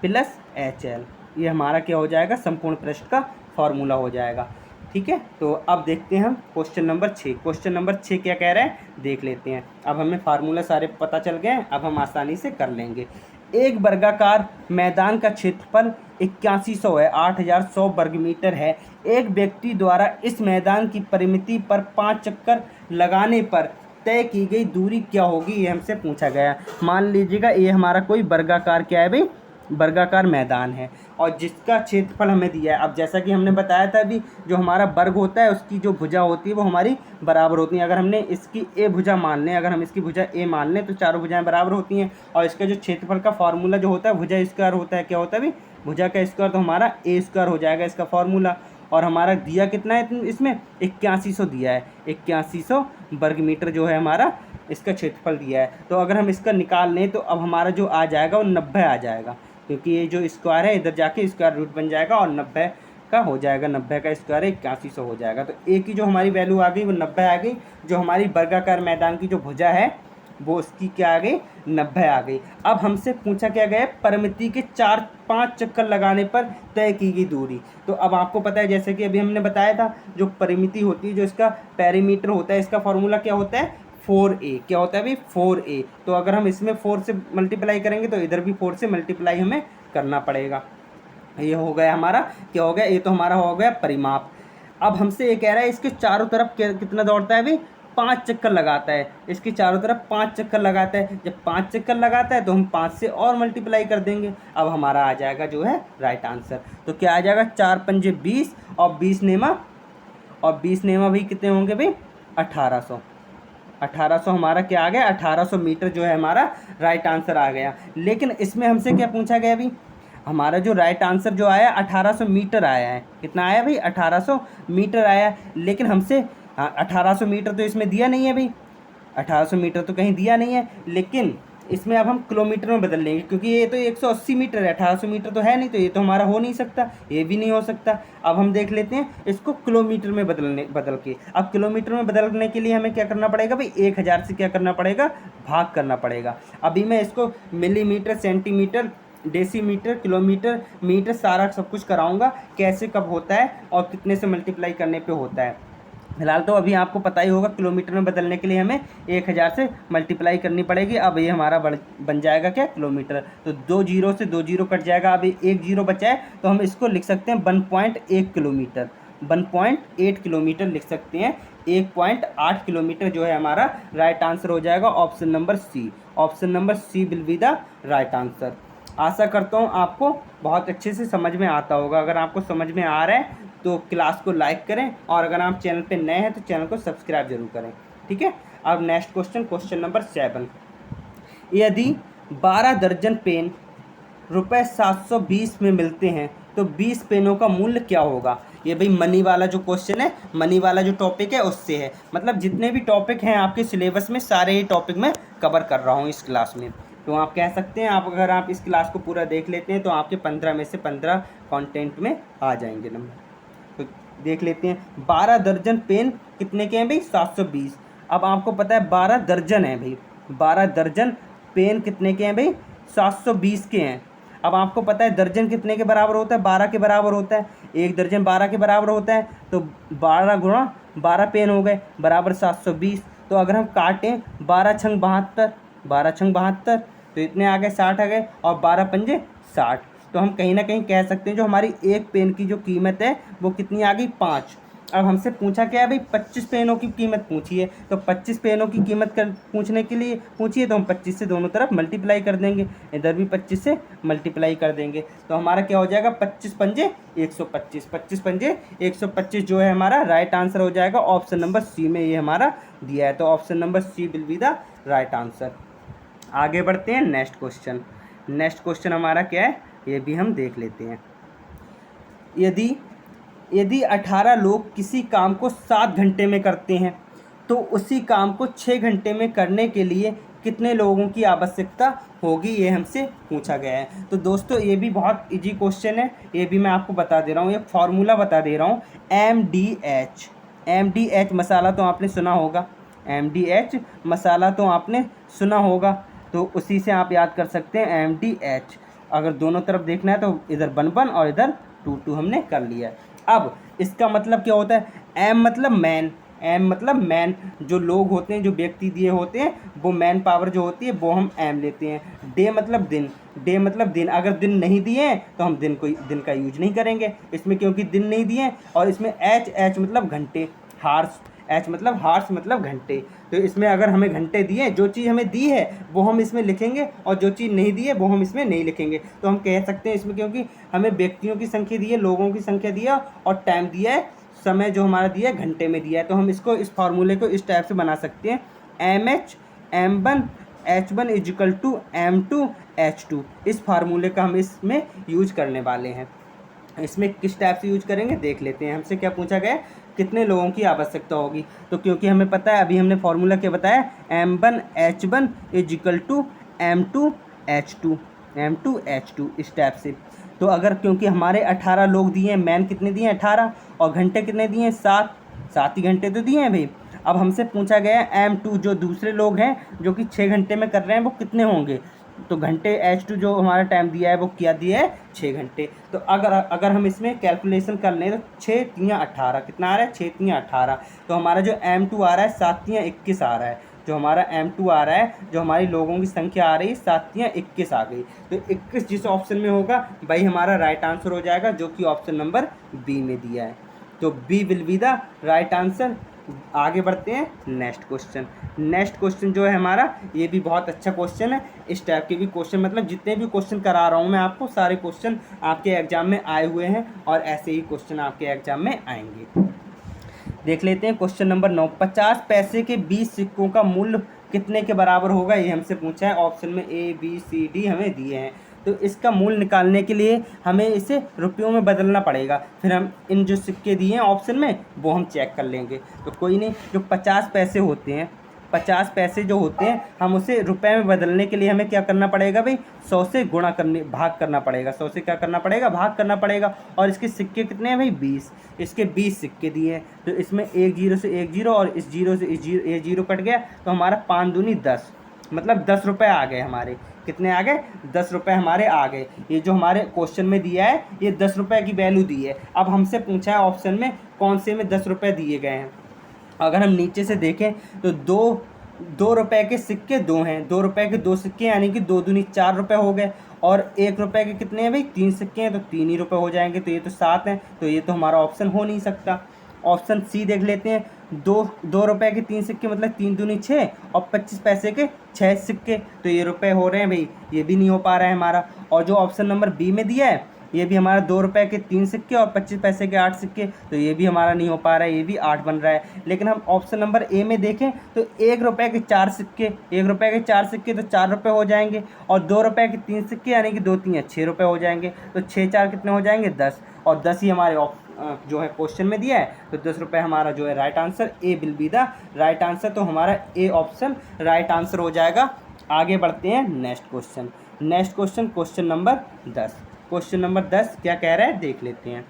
S1: plus HL, ये हमारा क्या हो जाएगा, संपूर्ण पृष्ठ का फॉर्मूला हो जाएगा, ठीक है। तो अब देखते हैं हम क्वेश्चन नंबर 6। क्वेश्चन नंबर 6 क्या कह रहा है, देख लेते हैं। अब हमें फार्मूला सारे पता चल गए, अब हम आसानी से कर लेंगे। एक वर्गाकार मैदान का क्षेत्रफल 8100 है, 8100 वर्ग मीटर है। एक व्यक्ति द्वारा इस मैदान की परिमिति पर 5 चक्कर लगाने पर तय की गई दूरी क्या होगी, ये हमसे पूछा गया। मान लीजिएगा ये हमारा कोई वर्गाकार क्या है भाई, वर्गाकार मैदान है और जिसका क्षेत्रफल हमें दिया है। अब जैसा कि हमने बताया था अभी, जो हमारा वर्ग होता है उसकी जो भुजा होती है वो हमारी बराबर होती है। अगर हमने इसकी ए भुजा मान लें, अगर हम इसकी भुजा ए मान लें, तो चारों भुजाएं बराबर होती हैं। और इसका जो क्षेत्रफल का फॉर्मूला जो होता है भुजा स्क्वायर होता है। क्या होता है भाई, भुजा का स्क्वायर तो हमारा ए स्क्वायर हो जाएगा इसका फॉर्मूला। और हमारा दिया कितना है इसमें 8100 दिया है, 8100 वर्ग मीटर जो है हमारा इसका क्षेत्रफल दिया है। तो अगर हम इसका निकाल लें तो अब हमारा जो आ जाएगा वो 90 आ जाएगा, क्योंकि ये जो स्क्वायर है इधर जाके स्क्वायर रूट बन जाएगा और 90 का हो जाएगा, 90 का स्क्वायर 8100 हो जाएगा। तो ए की जो हमारी वैल्यू आ गई वो 90 आ गई। जो हमारी वर्गाकार मैदान की जो भुजा है वो उसकी क्या आ गई, 90 आ गई। अब हमसे पूछा क्या गया, परिमिति के 4-5 चक्कर लगाने पर तय की गई दूरी। तो अब आपको पता है जैसे कि अभी हमने बताया था, जो परिमिति होती है, जो इसका पेरीमीटर होता है, इसका फॉर्मूला क्या होता है 4a। क्या होता है भाई 4a। तो अगर हम इसमें 4 से मल्टीप्लाई करेंगे तो इधर भी 4 से मल्टीप्लाई हमें करना पड़ेगा। ये हो गया हमारा, क्या हो गया, ये तो हमारा हो गया परिमाप। अब हमसे ये कह रहा है इसके चारों तरफ कितना दौड़ता है भाई, 5 चक्कर लगाता है, इसके चारों तरफ 5 चक्कर लगाता है। जब 5 चक्कर लगाता है तो हम 5 से और मल्टीप्लाई कर देंगे। अब हमारा आ जाएगा जो है राइट आंसर। तो क्या आ जाएगा, 4 पंजे 20 और 20 नेमा, और 20 नेमा भाई कितने होंगे भाई 1800। 1800 हमारा क्या आ गया, 1800 मीटर जो है हमारा राइट आंसर आ गया। लेकिन इसमें हमसे क्या पूछा गया अभी, हमारा जो राइट आंसर जो आया 1800 मीटर आया है। कितना आया भाई 1800 मीटर आया। लेकिन हमसे 1800 मीटर तो इसमें दिया नहीं है भाई, 1800 मीटर तो कहीं दिया नहीं है। लेकिन इसमें अब हम किलोमीटर में बदल लेंगे, क्योंकि ये तो 180 मीटर है, 1800 मीटर तो है नहीं, तो ये तो हमारा हो नहीं सकता, ये भी नहीं हो सकता। अब हम देख लेते हैं इसको किलोमीटर में बदल के। अब किलोमीटर में बदलने के लिए हमें क्या करना पड़ेगा भाई, 1000 से क्या करना पड़ेगा, भाग करना पड़ेगा। अभी मैं इसको millimetre, centimetre, decimetre, kilometre, metre सारा सब कुछ कराऊंगा, कैसे कब होता है और कितने से मल्टीप्लाई करने पे होता है। फिलहाल तो अभी आपको पता ही होगा, किलोमीटर में बदलने के लिए हमें 1000 से मल्टीप्लाई करनी पड़ेगी। अब ये हमारा बन जाएगा क्या, किलोमीटर। तो 2 जीरो से 2 जीरो कट जाएगा, अभी 1 जीरो बचा है, तो हम इसको लिख सकते हैं 1.1 किलोमीटर, 1.8 किलोमीटर लिख सकते हैं। 1.8 किलोमीटर जो है हमारा राइट आंसर हो जाएगा, option number C. Option number C will be the right answer. आशा करता हूँ आपको बहुत अच्छे से समझ में आता होगा। अगर आपको समझ में आ रहा है तो क्लास को लाइक करें, और अगर आप चैनल पे नए हैं तो चैनल को सब्सक्राइब जरूर करें, ठीक है। अब नेक्स्ट क्वेश्चन, क्वेश्चन नंबर 7। यदि 12 दर्जन पेन ₹720 में मिलते हैं तो 20 पेनों का मूल्य क्या होगा। ये भाई मनी वाला जो क्वेश्चन है, मनी वाला जो टॉपिक है उससे है। मतलब जितने भी टॉपिक हैं आपके सिलेबस में, सारे ही टॉपिक मैं कवर कर रहा हूँ इस क्लास में। तो आप कह सकते हैं, आप अगर आप इस क्लास को पूरा देख लेते हैं तो आपके 15 में से 15 कंटेंट में आ जाएंगे नंबर। तो देख लेते हैं, 12 दर्जन पेन कितने के हैं भाई 720। अब आपको पता है 12 दर्जन है भाई, 12 दर्जन पेन कितने के हैं भाई 720 के हैं। अब आपको पता है दर्जन कितने के बराबर होता है, 12 के बराबर होता है। एक दर्जन 12 के बराबर होता है, तो 12 गुणा 12 पेन हो गए बराबर 720। तो अगर हम काटें 12 छंग 72, 12 छंग 72, तो इतने आ गए 60 आ गए, और 12 पंजे 60। तो हम कहीं ना कहीं कह सकते हैं जो हमारी एक पेन की जो कीमत है वो कितनी आ गई 5। अब हमसे पूछा क्या है भाई, 25 पेनों की कीमत पूछी है। तो 25 पेनों की कीमत पूछने के लिए पूछी है, तो हम 25 से दोनों तरफ मल्टीप्लाई कर देंगे, इधर भी 25 से मल्टीप्लाई कर देंगे। तो हमारा क्या हो जाएगा, 25 पंजे 125, 25 पंजे 125 जो है हमारा राइट आंसर हो जाएगा। ऑप्शन नंबर सी में ये हमारा दिया है, तो option number C will be the right answer. आगे बढ़ते हैं नेक्स्ट क्वेश्चन। नेक्स्ट क्वेश्चन हमारा क्या है ये भी हम देख लेते हैं। यदि 18 लोग किसी काम को 7 घंटे में करते हैं तो उसी काम को 6 घंटे में करने के लिए कितने लोगों की आवश्यकता होगी, ये हमसे पूछा गया है। तो दोस्तों ये भी बहुत इजी क्वेश्चन है, ये भी मैं आपको बता दे रहा हूँ, एक फार्मूला बता दे रहा हूँ। MDH मसाला तो आपने सुना होगा, MDH मसाला तो आपने सुना होगा, तो उसी से आप याद कर सकते हैं MDH। अगर दोनों तरफ देखना है तो इधर 1 1 और इधर 2 2 हमने कर लिया है। अब इसका मतलब क्या होता है, M मतलब मैन, M मतलब मैन, जो लोग होते हैं, जो व्यक्ति दिए होते हैं, वो मैन पावर जो होती है वो हम M लेते हैं। डे मतलब दिन, डे मतलब दिन, अगर दिन नहीं दिए हैं तो हम दिन का यूज नहीं करेंगे इसमें, क्योंकि दिन नहीं दिए हैं। और इसमें H मतलब घंटे, हार्स, H मतलब हार्स मतलब घंटे। तो इसमें अगर हमें घंटे दिए, जो चीज़ हमें दी है वो हम इसमें लिखेंगे, और जो चीज़ नहीं दी है वो हम इसमें नहीं लिखेंगे। तो हम कह सकते हैं इसमें, क्योंकि हमें व्यक्तियों की संख्या दी है, लोगों की संख्या दिया और टाइम दिया है, समय जो हमारा दिया है घंटे में दिया है। तो हम इसको, इस फार्मूले को इस टाइप से बना सकते हैं, MH M1 H1 = M2 H2। इस फार्मूले का हम इसमें यूज करने वाले हैं। इसमें किस टाइप से यूज करेंगे देख लेते हैं। हमसे क्या पूछा गया, कितने लोगों की आवश्यकता होगी। तो क्योंकि हमें पता है, अभी हमने फार्मूला क्या बताया, M1H1 = M2H2, M2H2 इस टाइप से। तो अगर क्योंकि हमारे 18 लोग दिए हैं, मैन कितने दिए हैं 18, और घंटे कितने दिए हैं 7, 7 ही घंटे तो दिए हैं भाई। अब हमसे पूछा गया है M2 जो दूसरे लोग हैं जो कि 6 घंटे में कर रहे हैं वो कितने होंगे। तो घंटे H2 जो हमारा टाइम दिया है वो क्या दिया है 6 घंटे। तो अगर हम इसमें कैलकुलेशन कर लें तो 6 3 18 कितना आ रहा है, 6 3 18। तो हमारा जो M2 आ रहा है 7 3 21 आ रहा है। जो हमारा M2 आ रहा है, जो हमारी लोगों की संख्या आ रही है 7 3 21 आ गई। तो 21 जिस ऑप्शन में होगा भाई हमारा राइट आंसर हो जाएगा, जो कि ऑप्शन नंबर बी में दिया है। तो B will be the right answer. आगे बढ़ते हैं नेक्स्ट क्वेश्चन। नेक्स्ट क्वेश्चन जो है हमारा, ये भी बहुत अच्छा क्वेश्चन है। इस टाइप के भी क्वेश्चन, मतलब जितने भी क्वेश्चन करा रहा हूँ मैं आपको, सारे क्वेश्चन आपके एग्जाम में आए हुए हैं और ऐसे ही क्वेश्चन आपके एग्जाम में आएंगे। देख लेते हैं क्वेश्चन नंबर 9। 50 पैसे के 20 सिक्कों का मूल्य कितने के बराबर होगा, ये हमसे पूछा है। ऑप्शन में A B C D हमें दिए हैं। तो इसका मूल्य निकालने के लिए हमें इसे रुपयों में बदलना पड़ेगा। फिर हम इन जो सिक्के दिए हैं ऑप्शन में वो हम चेक कर लेंगे। तो कोई नहीं, जो 50 पैसे होते हैं, 50 पैसे जो होते हैं, हम उसे रुपए में बदलने के लिए हमें क्या करना पड़ेगा भाई, 100 से भाग करना पड़ेगा। 100 से क्या करना पड़ेगा, भाग करना पड़ेगा। और इसके सिक्के कितने हैं भाई 20, इसके 20 सिक्के दिए हैं। तो इसमें एक 0 से एक 0 और इस 0 से ये 0 कट गया। तो हमारा 5 दूनी 10, मतलब 10 रुपये आ गए हमारे। कितने आ गए, 10 रुपये हमारे आ गए। ये जो हमारे क्वेश्चन में दिया है ये 10 रुपये की वैल्यू दी है। अब हमसे पूछा है ऑप्शन में कौन से में 10 रुपये दिए गए हैं। अगर हम नीचे से देखें तो दो रुपए के सिक्के 2 हैं, 2 रुपए के 2 सिक्के यानी कि 2 दूनी 4 रुपये हो गए। और 1 रुपए के कितने हैं भाई, 3 सिक्के हैं, तो 3 ही रुपये हो जाएंगे। तो ये तो 7 हैं, तो ये तो हमारा ऑप्शन हो नहीं सकता। ऑप्शन सी देख लेते हैं। 2 रुपए के 3 सिक्के मतलब 3 दूनी 6 और 25 पैसे के 6 सिक्के, तो ये रुपए हो रहे हैं भाई, ये भी नहीं हो पा रहा है हमारा। और जो ऑप्शन नंबर बी में दिया है ये भी हमारा 2 रुपए के 3 सिक्के और 25 पैसे के 8 सिक्के, तो ये भी हमारा नहीं हो पा रहा है, ये भी 8 बन रहा है। लेकिन हम ऑप्शन नंबर ए में देखें तो 1 रुपए के 4 सिक्के, 1 रुपए के 4 सिक्के तो 4 रुपये हो जाएंगे। और 2 रुपए के 3 सिक्के यानी कि 2 3 6 रुपये हो जाएंगे। तो 6 4 कितने हो जाएंगे 10, और 10 ही हमारे जो है क्वेश्चन में दिया है। तो 10 रुपये हमारा जो है right answer, A will be the right answer. तो हमारा ए ऑप्शन राइट आंसर हो जाएगा। आगे बढ़ते हैं next question. Next question, question number 10। Question number 10 क्या कह रहा है देख लेते हैं।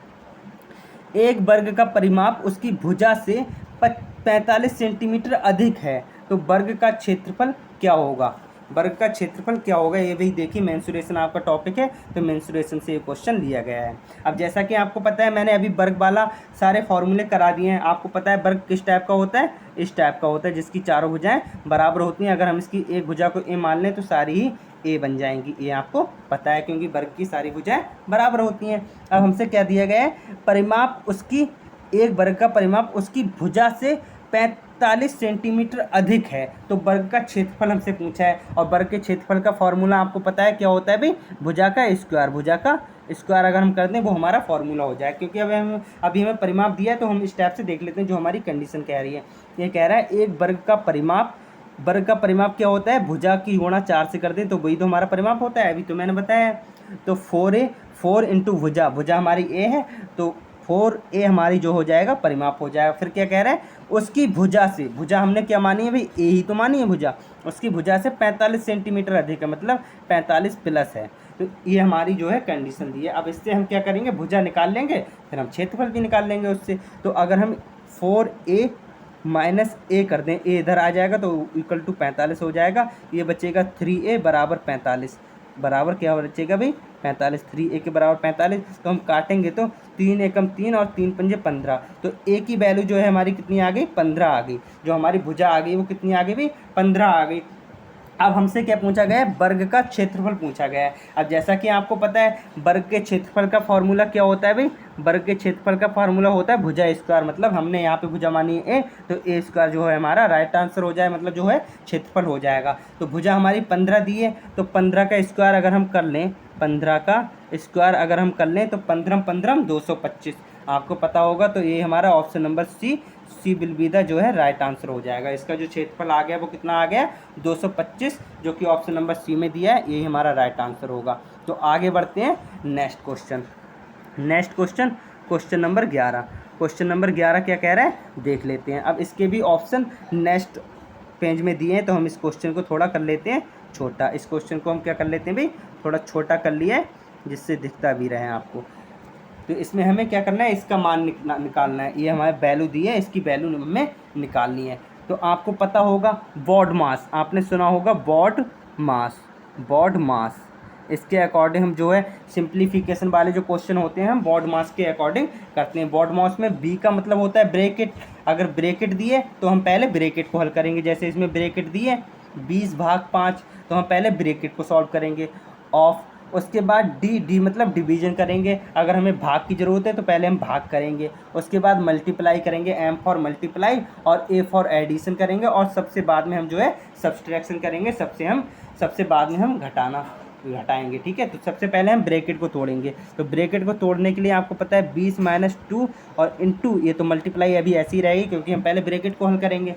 S1: एक वर्ग का परिमाप उसकी भुजा से 45 सेंटीमीटर अधिक है, तो वर्ग का क्षेत्रफल क्या होगा। वर्ग का क्षेत्रफल क्या होगा, ये भी देखिए मेंसुरेशन आपका टॉपिक है, तो मेंसुरेशन से ये क्वेश्चन लिया गया है। अब जैसा कि आपको पता है, मैंने अभी वर्ग वाला सारे फॉर्मूले करा दिए हैं। आपको पता है वर्ग किस टाइप का होता है, इस टाइप का होता है जिसकी चारों भुजाएं बराबर होती हैं। अगर हम इसकी एक भुजा को ए मान लें तो सारी ही ए बन जाएंगी। ये आपको पता है क्योंकि वर्ग की सारी भुजाएं बराबर होती हैं। अब हमसे क्या दिया गया है, परिमाप उसकी, एक वर्ग का परिमाप उसकी भुजा से 45 सेंटीमीटर अधिक है, तो वर्ग का क्षेत्रफल हमसे पूछा है। और वर्ग के क्षेत्रफल का फॉर्मूला आपको पता है क्या होता है भाई, भुजा का स्क्वायर। भुजा का स्क्वायर अगर हम कर दें वो हमारा फॉर्मूला हो जाए। क्योंकि अभी हमें परिमाप दिया है, तो हम इस टाइप से देख लेते हैं जो हमारी कंडीशन कह रही है। ये कह रहा है एक वर्ग का परिमाप, वर्ग का परिमाप क्या होता है, भुजा की गुणा 4 से कर दें तो वही तो हमारा परिमाप होता है। अभी तो मैंने बताया है। तो 4 इंटू भुजा, भुजा हमारी ए है, तो 4a हमारी जो हो जाएगा परिमाप हो जाएगा। फिर क्या कह रहा है, उसकी भुजा से, भुजा हमने क्या मानी है भाई, ए ही तो मानी है भुजा, उसकी भुजा से 45 सेंटीमीटर अधिक है, मतलब 45 प्लस है। तो ये हमारी जो है कंडीशन दी है। अब इससे हम क्या करेंगे, भुजा निकाल लेंगे, फिर हम क्षेत्रफल भी निकाल लेंगे उससे। तो अगर हम 4a माइनस ए कर दें, ए इधर आ जाएगा तो इक्वल टू 45 हो जाएगा। ये बचेगा 3a बराबर 45, बराबर क्या बचेगा भाई 45, 3a के बराबर 45। तो हम काटेंगे तो 3 एकम 3 और 3 पंजे 15, तो a की वैल्यू जो है हमारी कितनी आ गई, 15 आ गई। जो हमारी भुजा आ गई वो कितनी आ गई भाई, 15 आ गई। अब हमसे क्या पूछा गया है, वर्ग का क्षेत्रफल पूछा गया है। अब जैसा कि आपको पता है वर्ग के क्षेत्रफल का फॉर्मूला क्या होता है भाई, वर्ग के क्षेत्रफल का फार्मूला होता है भुजा स्क्वायर। मतलब हमने यहाँ पे भुजा मानी है ए, तो ए स्क्वायर जो है हमारा राइट आंसर हो जाए, मतलब जो है क्षेत्रफल हो जाएगा। तो भुजा हमारी 15 दी है, तो 15 का स्क्वायर अगर हम कर लें, 15 का स्क्वायर अगर हम कर लें तो 15 225, आपको पता होगा। तो ये हमारा option number C will be the जो है राइट आंसर हो जाएगा। इसका जो क्षेत्रफल आ गया वो कितना आ गया 225, जो कि ऑप्शन नंबर सी में दिया है, यही हमारा राइट आंसर होगा। तो आगे बढ़ते हैं next question. Question number 11। Question number 11 क्या कह रहा है देख लेते हैं। अब इसके भी ऑप्शन नेक्स्ट पेज में दिए हैं, तो हम इस क्वेश्चन को थोड़ा कर लेते हैं छोटा। इस क्वेश्चन को हम क्या कर लेते हैं भाई, थोड़ा छोटा कर लिया है जिससे दिखता भी रहे आपको। तो इसमें हमें क्या करना है, इसका मान निकालना है। ये हमारे वैल्यू दी है, इसकी वैल्यू हमें निकालनी है। तो आपको पता होगा बॉड मास, आपने सुना होगा बॉड मास। इसके अकॉर्डिंग हम जो है सिंप्लीफिकेशन वाले जो क्वेश्चन होते हैं हम बॉड मास के अकॉर्डिंग करते हैं। बॉड मास में बी का मतलब होता है ब्रैकेट। अगर ब्रैकेट दिए तो हम पहले ब्रैकेट को हल करेंगे। जैसे इसमें ब्रैकेट दिए 20/5, तो हम पहले ब्रैकेट को सॉल्व करेंगे। ऑफ उसके बाद डी मतलब डिवीजन करेंगे। अगर हमें भाग की ज़रूरत है तो पहले हम भाग करेंगे। उसके बाद मल्टीप्लाई करेंगे, एम फॉर मल्टीप्लाई और ए फॉर एडिशन करेंगे। और सबसे बाद में हम जो है सब्सट्रैक्शन करेंगे। सबसे बाद में हम घटाएंगे। ठीक है, तो सबसे पहले हम ब्रैकेट को तोड़ेंगे। तो ब्रैकेट को तोड़ने के लिए आपको पता है 20 - 2 और इंटू, ये तो मल्टीप्लाई अभी ऐसी ही रहेगी क्योंकि हम पहले ब्रैकेट को हल करेंगे।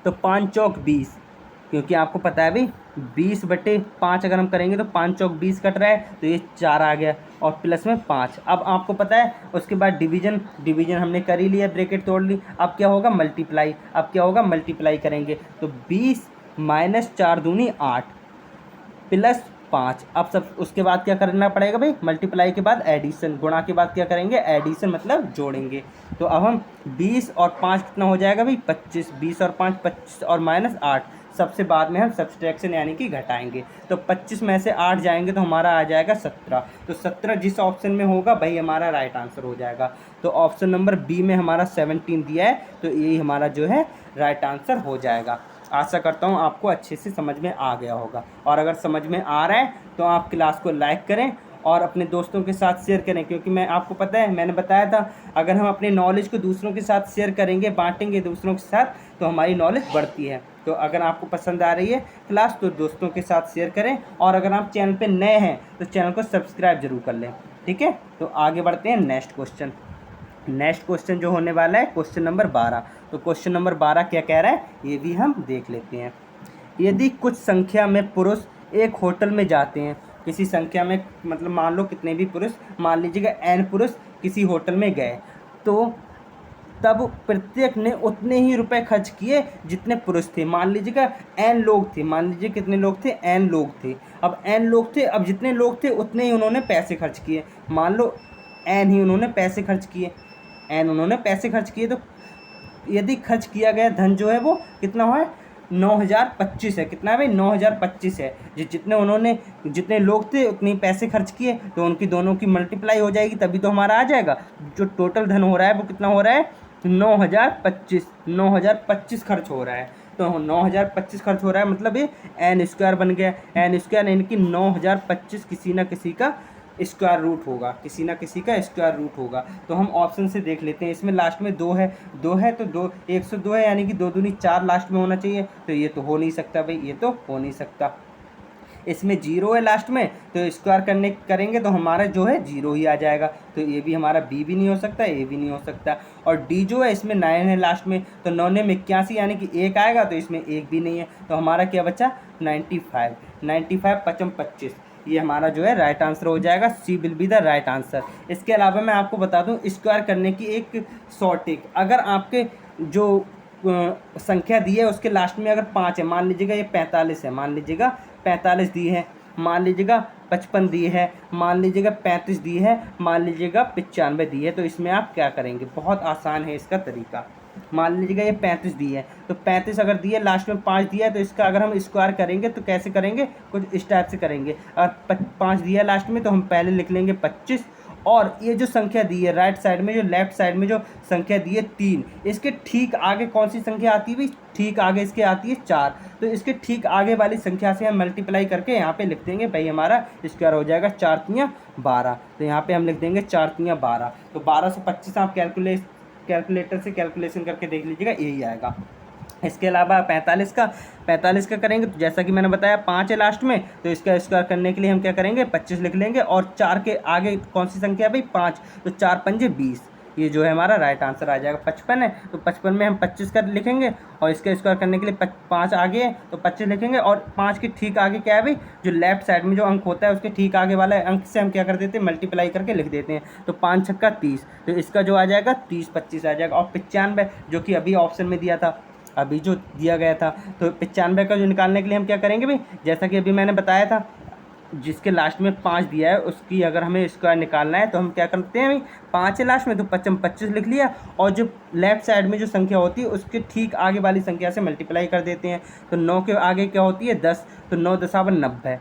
S1: तो 5 चौक 20, क्योंकि आपको पता है भाई 20/5 अगर हम करेंगे तो 5 चौक 20 कट रहा है, तो ये 4 आ गया और प्लस में 5। अब आपको पता है उसके बाद डिवीजन हमने कर ही लिया, ब्रैकेट तोड़ ली। अब क्या होगा मल्टीप्लाई करेंगे। तो 20 - 4 दूनी 8 प्लस 5। अब सब उसके बाद क्या करना पड़ेगा भाई, मल्टीप्लाई के बाद एडिशन, गुणा के बाद क्या करेंगे एडिशन मतलब जोड़ेंगे। तो अब हम 20 और 5 कितना हो जाएगा भाई 25, 20 और 5 25 और -8। सबसे बाद में हम सब्सट्रैक्शन यानी कि घटाएंगे। तो 25 में से 8 जाएंगे तो हमारा आ जाएगा 17। तो 17 जिस ऑप्शन में होगा भाई हमारा राइट आंसर हो जाएगा। तो ऑप्शन नंबर बी में हमारा 17 दिया है, तो यही हमारा जो है राइट आंसर हो जाएगा। आशा करता हूँ आपको अच्छे से समझ में आ गया होगा। और अगर समझ में आ रहा है तो आप क्लास को लाइक करें और अपने दोस्तों के साथ शेयर करें, क्योंकि आपको पता है मैंने बताया था अगर हम अपने नॉलेज को दूसरों के साथ शेयर करेंगे, बांटेंगे दूसरों के साथ, तो हमारी नॉलेज बढ़ती है। तो अगर आपको पसंद आ रही है क्लास तो दोस्तों के साथ शेयर करें, और अगर आप चैनल पे नए हैं तो चैनल को सब्सक्राइब जरूर कर लें। ठीक है, तो आगे बढ़ते हैं नेक्स्ट क्वेश्चन जो होने वाला है क्वेश्चन नंबर 12। तो क्वेश्चन नंबर 12 क्या कह रहा है ये भी हम देख लेते हैं। यदि कुछ संख्या में पुरुष एक होटल में जाते हैं, किसी संख्या में मतलब मान लो कितने भी पुरुष, मान लीजिएगा n पुरुष किसी होटल में गए, तो तब प्रत्येक ने उतने ही रुपए खर्च किए जितने पुरुष थे। मान लीजिएगा n लोग थे, मान लीजिए कितने लोग थे n लोग थे। अब n लोग थे, अब जितने लोग थे उतने ही उन्होंने पैसे खर्च किए। मान लो n ही उन्होंने पैसे खर्च किए, तो यदि खर्च किया गया धन जो है वो कितना है 9025 है। कितना है भाई 9025 है। जितने लोग थे उतने ही पैसे खर्च किए, तो उनकी दोनों की मल्टीप्लाई हो जाएगी तभी तो हमारा आ जाएगा। जो टोटल धन हो रहा है वो कितना हो रहा है 9025 खर्च हो रहा है। तो 9025 खर्च हो रहा है मतलब ये n² बन गया। n² यानी कि 9025 किसी ना किसी का स्क्वायर रूट होगा। तो हम ऑप्शन से देख लेते हैं। इसमें लास्ट में 2 है तो 102 है, यानी कि 2 दूनी 4 लास्ट में होना चाहिए। तो ये तो हो नहीं सकता भाई, ये तो हो नहीं सकता। इसमें 0 है लास्ट में, तो स्क्वायर करेंगे तो हमारा जो है 0 ही आ जाएगा। तो ये भी हमारा बी भी नहीं हो सकता, ए भी नहीं हो सकता। और डी जो है इसमें 9 है लास्ट में, तो 9 में 81 यानी कि 1 आएगा, तो इसमें 1 भी नहीं है। तो हमारा क्या बचा 95 पचम 25, ये हमारा जो है राइट आंसर हो जाएगा। C will be the right answer. इसके अलावा मैं आपको बता दूं स्क्वायर करने की एक शॉर्ट ट्रिक। अगर आपके जो संख्या दी है उसके लास्ट में अगर 5 है, मान लीजिएगा ये 45 है, मान लीजिएगा 45 दी है, मान लीजिएगा 55 दी है, मान लीजिएगा 35 दी है, मान लीजिएगा 95 दी है, तो इसमें आप क्या करेंगे, बहुत आसान है इसका तरीका। मान लीजिएगा ये 35 दी है, तो 35 अगर दी है लास्ट में 5 दिया है, तो इसका अगर हम स्क्वायर करेंगे तो कैसे करेंगे, कुछ इस टाइप से करेंगे। अगर 5 दिया है लास्ट में तो हम पहले लिख लेंगे 25, और ये जो संख्या दी है राइट साइड में, जो लेफ्ट साइड में जो संख्या दी है 3, इसके ठीक आगे कौन सी संख्या आती है भाई, ठीक आगे इसके आती है 4। तो इसके ठीक आगे वाली संख्या से हम मल्टीप्लाई करके यहाँ पे लिख देंगे भाई हमारा स्क्वायर हो जाएगा 4 तियाँ 12। तो यहाँ पे हम लिख देंगे 4 तियाँ 12। तो 12 से 25 आप कैलकुलेटर से कैलकुलेशन करके देख लीजिएगा, यही आएगा। इसके अलावा 45 का करेंगे तो जैसा कि मैंने बताया 5 है लास्ट में, तो इसका स्क्वायर करने के लिए हम क्या करेंगे 25 लिख लेंगे, और 4 के आगे कौन सी संख्या है भाई 5, तो 4 पंजे 20, ये जो है हमारा राइट आंसर आ जाएगा। 55 है तो 55 में हम 25 का लिखेंगे, और इसका स्क्वायर करने के लिए 5 आगे है तो 25 लिखेंगे, और 5 के ठीक आगे क्या है भाई, जो लेफ्ट साइड में जो अंक होता है उसके ठीक आगे वाला अंक से हम क्या कर देते हैं मल्टीप्लाई करके लिख देते हैं, तो 5 छक्का 30, तो इसका जो आ जाएगा 30 25 आ जाएगा। और 95 जो कि अभी ऑप्शन में दिया था, अभी जो दिया गया था, तो 95 का जो निकालने के लिए हम क्या करेंगे भाई, जैसा कि अभी मैंने बताया था, जिसके लास्ट में 5 दिया है उसकी अगर हमें स्क्वायर निकालना है तो हम क्या करते हैं भाई, 5 है लास्ट में तो 25 लिख लिया, और जो लेफ्ट साइड में जो संख्या होती है उसके ठीक आगे वाली संख्या से मल्टीप्लाई कर देते हैं, तो 9 के आगे क्या होती है 10, तो 9 दसावन 90,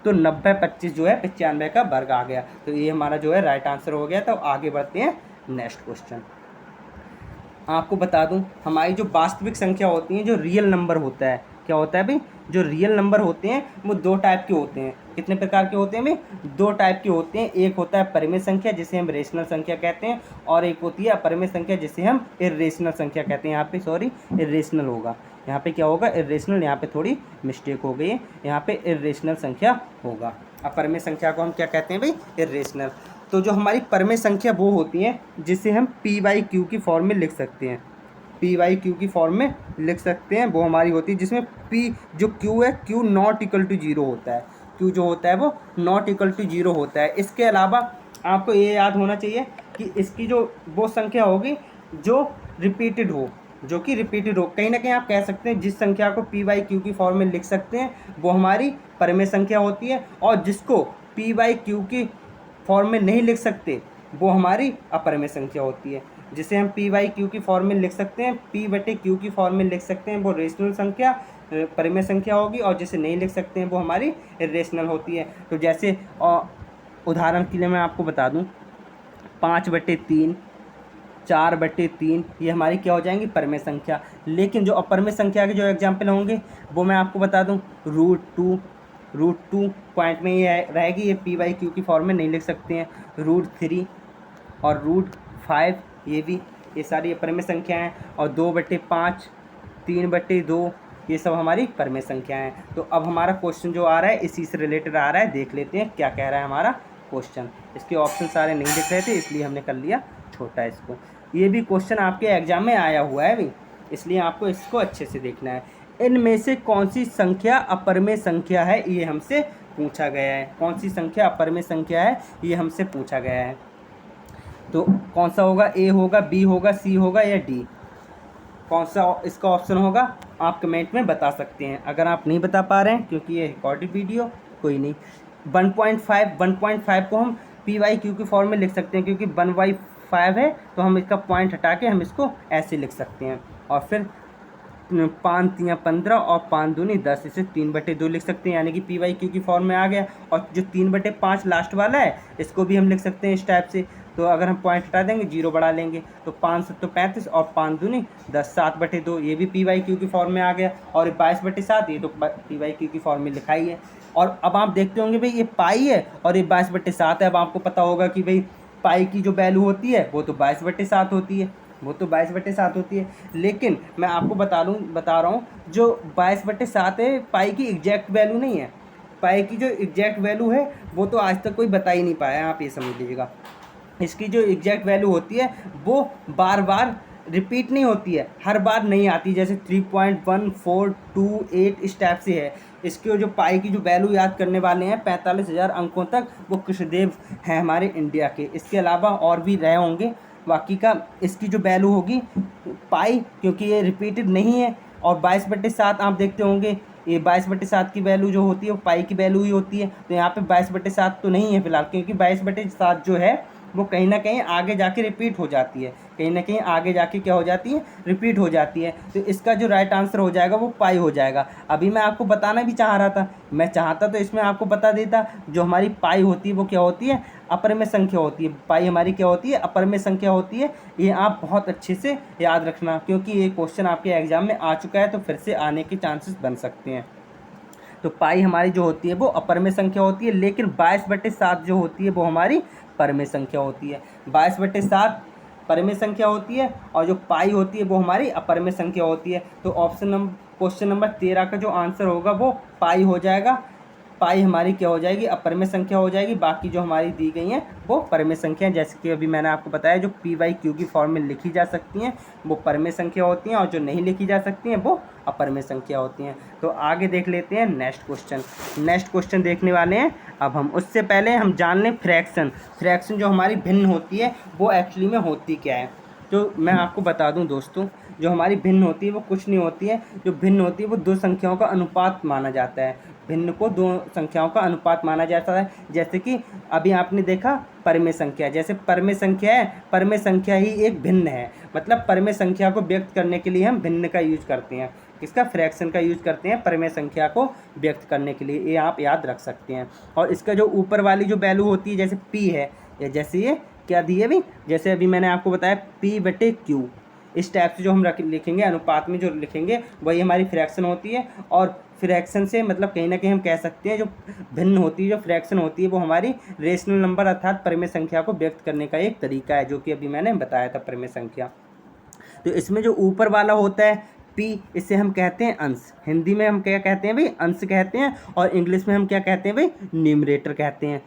S1: तो 90 25 जो है 95 का वर्ग आ गया, तो ये हमारा जो है राइट आंसर हो गया। तो आगे बढ़ते हैं नेक्स्ट क्वेश्चन। आपको बता दूं हमारी जो वास्तविक संख्या होती है, जो रियल नंबर होता है, क्या होता है भाई, जो रियल नंबर होते हैं वो 2 टाइप के होते हैं। कितने प्रकार के होते हैं भाई, 2 टाइप के होते हैं। एक होता है परिमेय संख्या जिसे हम रेशनल संख्या कहते हैं, और एक होती है अपरिमेय संख्या जिसे हम इर्रेशनल संख्या कहते हैं। यहाँ पे सॉरी इर्रेशनल होगा, यहाँ पे क्या होगा इर्रेशनल, यहाँ पे थोड़ी मिस्टेक हो गई है, यहाँ पे इर्रेशनल संख्या होगा। अपरिमेय संख्या को हम क्या कहते हैं भाई, इर्रेशनल। तो जो हमारी परिमेय संख्या वो होती है जिसे हम P/Q की फॉर्म में लिख सकते हैं, P/Q की फॉर्म में लिख सकते हैं, वो हमारी होती है जिसमें P जो Q है Q नॉट इक्वल टू 0 होता है, Q जो होता है वो नॉट इक्वल टू 0 होता है। इसके अलावा आपको ये याद होना चाहिए कि इसकी जो वो संख्या होगी जो रिपीटेड हो, जो कि रिपीटेड हो, कहीं ना कहीं आप कह सकते हैं जिस संख्या को P/Q की फॉर्म में लिख सकते हैं वो हमारी परिमेय संख्या होती है, और जिसको P/Q की फॉर्म में नहीं लिख सकते वो हमारी अपरिमेय संख्या होती है। जिसे हम P/Q की फॉर्म में लिख सकते हैं, P/Q की फॉर्म में लिख सकते हैं, वो रेशनल संख्या परिमेय संख्या होगी, और जिसे नहीं लिख सकते हैं वो हमारी इर्रेशनल होती है। तो जैसे उदाहरण के लिए मैं आपको बता दूं 5/3, 4/3 ये हमारी क्या हो जाएंगी परिमेय संख्या। लेकिन जो अपरिमेय संख्या के जो एग्जाम्पल होंगे वो मैं आपको बता दूं √2 पॉइंट में ये रहेगी, ये P/Q की फॉर्म में नहीं लिख सकते हैं। √3 और √5 ये भी, ये सारी अपरिमेय संख्या हैं। और 2/5, 3/2 ये सब हमारी परिमेय संख्या हैं। तो अब हमारा क्वेश्चन जो आ रहा है इसी से रिलेटेड आ रहा है, देख लेते हैं क्या कह रहा है हमारा क्वेश्चन। इसके ऑप्शन सारे नहीं दिख रहे थे इसलिए हमने कर लिया छोटा इसको। ये भी क्वेश्चन आपके एग्जाम में आया हुआ है भाई, इसलिए आपको इसको अच्छे से देखना है। इनमें से कौन सी संख्या अपरिमेय संख्या है, ये हमसे पूछा गया है। कौन सी संख्या अपरिमेय संख्या है ये हमसे पूछा गया है। तो कौन सा होगा, ए होगा, बी होगा, सी होगा या डी, कौन सा इसका ऑप्शन होगा आप कमेंट में बता सकते हैं। अगर आप नहीं बता पा रहे हैं क्योंकि ये रिकॉर्डेड वीडियो, कोई नहीं। 1.5 को हम P/Q की फॉर्म में लिख सकते हैं, क्योंकि 1/5 है तो हम इसका पॉइंट हटा के हम इसको ऐसे लिख सकते हैं। और फिर 5 3 15 और 5 दूनी 10, इसे 3/2 लिख सकते हैं, यानी कि P/Q की फॉर्म में आ गया। और जो 3/5 लास्ट वाला है इसको भी हम लिख सकते हैं इस टाइप से। तो अगर हम पॉइंट हटा देंगे 0 बढ़ा लेंगे तो 5 7 35 और 5 दूनी 10, 7/2 ये भी P/Q की फॉर्म में आ गया। और 22/7 ये तो P/Q की फॉर्म में लिखा ही है। और अब आप देखते होंगे भाई ये पाई है और ये 22/7 है। अब आपको पता होगा कि भाई पाई की जो वैल्यू होती है वो तो 22/7 होती है, वो तो 22/7 होती है। लेकिन मैं आपको बता रहा हूँ जो 22/7 है पाई की एग्जैक्ट वैल्यू नहीं है। पाई की जो एग्जैक्ट वैल्यू है वो तो आज तक कोई बता ही नहीं पाया, आप ये समझ लीजिएगा। इसकी जो एग्जैक्ट वैल्यू होती है वो बार बार रिपीट नहीं होती है, हर बार नहीं आती। जैसे 3.1428 इस टाइप से है। इसके जो पाई की जो वैल्यू याद करने वाले हैं 45,000 अंकों तक, वो कृष्णदेव हैं हमारे इंडिया के। इसके अलावा और भी रहे होंगे, बाकी का इसकी जो वैल्यू होगी पाई, क्योंकि ये रिपीटेड नहीं है। और 22/7 आप देखते होंगे ये 22/7 की वैल्यू जो होती है वो पाई की वैल्यू ही होती है। तो यहाँ पे 22/7 तो नहीं है फिलहाल, क्योंकि 22/7 जो है वो कहीं ना कहीं आगे जाके रिपीट हो जाती है, कहीं ना कहीं आगे जाके क्या हो जाती है, रिपीट हो जाती है। तो इसका जो राइट आंसर हो जाएगा वो पाई हो जाएगा। अभी मैं आपको बताना भी चाह रहा था, मैं चाहता तो इसमें आपको बता देता, जो हमारी पाई होती है वो क्या होती है, अपरिमेय संख्या होती है। पाई हमारी क्या होती है, अपरिमेय संख्या होती है। ये आप बहुत अच्छे से याद रखना, क्योंकि ये क्वेश्चन आपके एग्जाम में आ चुका है तो फिर से आने के चांसेस बन सकते हैं। तो पाई हमारी जो होती है वो अपरिमेय संख्या होती है, लेकिन 22/7 जो होती है वो हमारी परिमेय संख्या होती है। 22/7 परिमेय संख्या होती है और जो पाई होती है वो हमारी अपरिमेय संख्या होती है। तो क्वेश्चन नंबर 13 का जो आंसर होगा वो पाई हो जाएगा। पाई हमारी क्या हो जाएगी, अपरिमेय संख्या हो जाएगी। बाकी जो हमारी दी गई हैं वो परिमेय संख्या हैं, जैसे कि अभी मैंने आपको बताया जो पी वाई क्यू की फॉर्म में लिखी जा सकती हैं वो परिमेय संख्या होती हैं और जो नहीं लिखी जा सकती हैं वो अपरिमेय संख्या होती हैं। तो आगे देख लेते हैं नेक्स्ट क्वेश्चन देखने वाले हैं अब हम। उससे पहले हम जान लें फ्रैक्शन जो हमारी भिन्न होती है वो एक्चुअली में होती क्या है। तो मैं आपको बता दूं दोस्तों, जो हमारी भिन्न होती है वो कुछ नहीं होती है। जो भिन्न होती है वो दो संख्याओं का अनुपात माना जाता है। भिन्न को दो संख्याओं का अनुपात माना जाता है। जैसे कि अभी आपने देखा परिमेय संख्या, जैसे परिमेय संख्या है, परिमेय संख्या ही एक भिन्न है। मतलब परिमेय संख्या को व्यक्त करने के लिए हम भिन्न का यूज करते हैं, किसका, फ्रैक्शन का यूज करते हैं परिमेय संख्या को व्यक्त करने के लिए। ये आप याद रख सकते हैं। और इसका जो ऊपर वाली जो वैल्यू होती है जैसे पी है, या जैसे ये क्या दी है अभी, जैसे अभी मैंने आपको बताया पी बटे क्यू, इस टाइप से जो हम लिखेंगे अनुपात में जो लिखेंगे वही हमारी फ्रैक्शन होती है। और फ्रैक्शन से मतलब कहीं ना कहीं हम कह सकते हैं जो भिन्न होती है, जो फ्रैक्शन होती है वो हमारी रेशनल नंबर अर्थात परिमेय संख्या को व्यक्त करने का एक तरीका है, जो कि अभी मैंने बताया था परिमेय संख्या। तो इसमें जो ऊपर वाला होता है पी, इसे हम कहते हैं अंश। हिंदी में हम क्या कहते हैं भाई, अंश कहते हैं। और इंग्लिश में हम क्या कहते हैं भाई, न्यूमरेटर कहते हैं।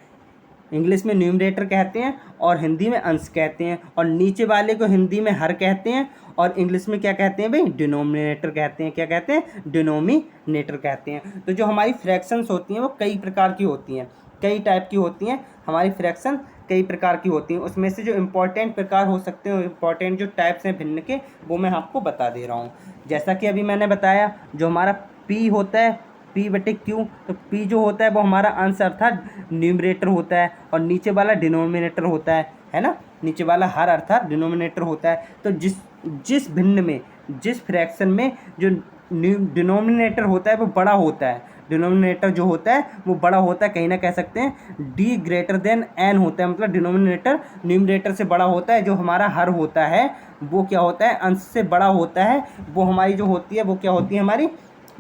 S1: इंग्लिश में न्यूमरेटर कहते हैं और हिंदी में अंश कहते हैं। और नीचे वाले को हिंदी में हर कहते हैं और इंग्लिश में क्या कहते हैं भाई, डिनोमिनेटर कहते हैं। क्या कहते हैं, डिनोमिनेटर कहते हैं। तो जो हमारी फ्रैक्शंस होती हैं वो कई प्रकार की होती हैं, कई टाइप की होती हैं। हमारी फ्रैक्शन कई प्रकार की होती हैं। उसमें से जो इम्पोर्टेंट प्रकार हो सकते हैं, इम्पोर्टेंट जो टाइप्स हैं भिन्न के, वो मैं आपको बता दे रहा हूँ। जैसा कि अभी मैंने बताया जो हमारा पी होता है, पी बटे क्यू, तो पी जो होता है वो हमारा अंश अर्थात न्यूमरेटर होता है और नीचे वाला डिनोमिनेटर होता है ना, नीचे वाला हर अर्थात डिनोमिनेटर होता है। तो जिस भिन्न में, जिस फ्रैक्शन में जो डिनोमिनेटर होता है वो बड़ा होता है, डिनोमिनेटर जो होता है वो बड़ा होता है, कहीं ना कह सकते हैं डी ग्रेटर देन एन होता है। मतलब डिनोमिनेटर न्यूमरेटर से बड़ा होता है। जो हमारा हर होता है वो क्या होता है, अंश से बड़ा होता है। वो हमारी जो होती है वो क्या होती है हमारी,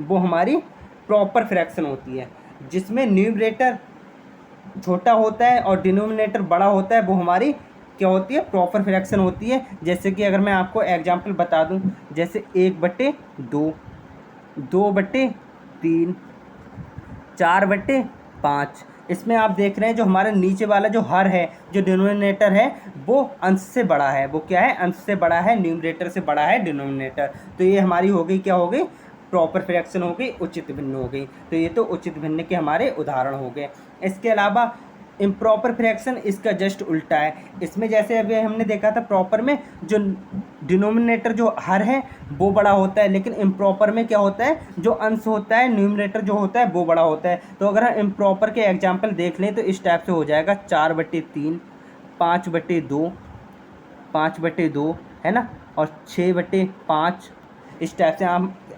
S1: वो हमारी प्रॉपर फ्रैक्शन होती है। जिसमें न्यूमरेटर छोटा होता है और डिनोमिनेटर बड़ा होता है वो हमारी क्या होती है, प्रॉपर फ्रैक्शन होती है। जैसे कि अगर मैं आपको एग्जांपल बता दूं, जैसे 1/2, 2/3, 4/5। इसमें आप देख रहे हैं जो हमारे नीचे वाला जो हर है, जो डिनोमिनेटर है वो अंश से बड़ा है। वो क्या है, अंश से बड़ा है, न्यूमरेटर से बड़ा है डिनोमिनेटर। तो ये हमारी हो गई, क्या हो गई, प्रॉपर फ्रैक्शन हो गई, उचित भिन्न हो गई। तो ये तो उचित भिन्न के हमारे उदाहरण हो गए। इसके अलावा इम्प्रॉपर फ्रैक्शन इसका जस्ट उल्टा है। इसमें जैसे अभी हमने देखा था प्रॉपर में जो डिनोमिनेटर जो हर है वो बड़ा होता है, लेकिन इम्प्रॉपर में क्या होता है, जो अंश होता है न्यूमरेटर जो होता है वो बड़ा होता है। तो अगर हम इम्प्रॉपर के एग्जाम्पल देख लें तो इस टाइप से हो जाएगा 4/3, 5/2, 5/2 है ना, और 6/5। इस टाइप से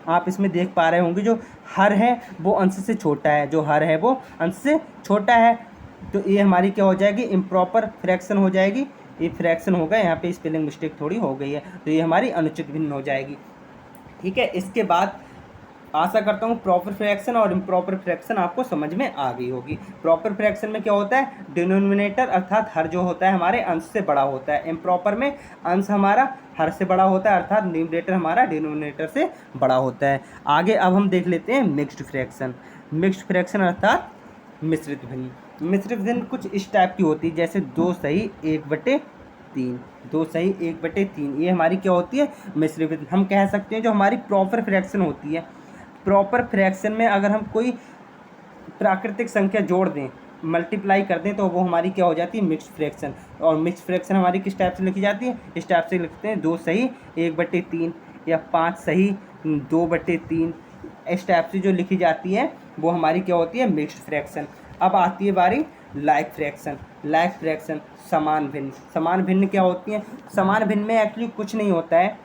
S1: आप इसमें देख पा रहे होंगे जो हर है वो अंश से छोटा है, जो हर है वो अंश से छोटा है। तो ये हमारी क्या हो जाएगी, इम्प्रॉपर फ्रैक्शन हो जाएगी। ये फ्रैक्शन होगा, यहाँ पे स्पेलिंग मिस्टेक थोड़ी हो गई है, तो ये हमारी अनुचित भिन्न हो जाएगी। ठीक है, इसके बाद आशा करता हूँ प्रॉपर फ्रैक्शन और इम्प्रॉपर फ्रैक्शन आपको समझ में आ गई होगी। प्रॉपर फ्रैक्शन में क्या होता है, डिनोमिनेटर अर्थात हर जो होता है हमारे अंश से बड़ा होता है। इम्प्रॉपर में अंश हमारा हर से बड़ा होता है अर्थात न्यूमरेटर हमारा डिनोमिनेटर से बड़ा होता है। आगे अब हम देख लेते हैं मिक्स्ड फ्रैक्शन। मिक्स्ड फ्रैक्शन अर्थात मिश्रित भिन्न। मिश्रित भिन्न कुछ इस टाइप की होती है, जैसे 2 सही 1/3, 2 सही 1/3। ये हमारी क्या होती है, मिश्रित भिन्न। हम कह सकते हैं जो हमारी प्रॉपर फ्रैक्शन होती है। प्रॉपर फ्रैक्शन में अगर हम कोई प्राकृतिक संख्या जोड़ दें, मल्टीप्लाई कर दें, तो वो हमारी क्या हो जाती है, मिक्स्ड फ्रैक्शन। और मिक्स्ड फ्रैक्शन हमारी किस टाइप से लिखी जाती है, इस टाइप से लिखते हैं 2 सही 1/3 या 5 सही 2/3। इस टाइप से जो लिखी जाती है वो हमारी क्या होती है, मिक्स्ड फ्रैक्शन। अब आती है बारी लाइक फ्रैक्शन। लाइक फ्रैक्शन समान भिन्न। समान भिन्न क्या होती है, समान भिन्न में एक्चुअली कुछ नहीं होता है।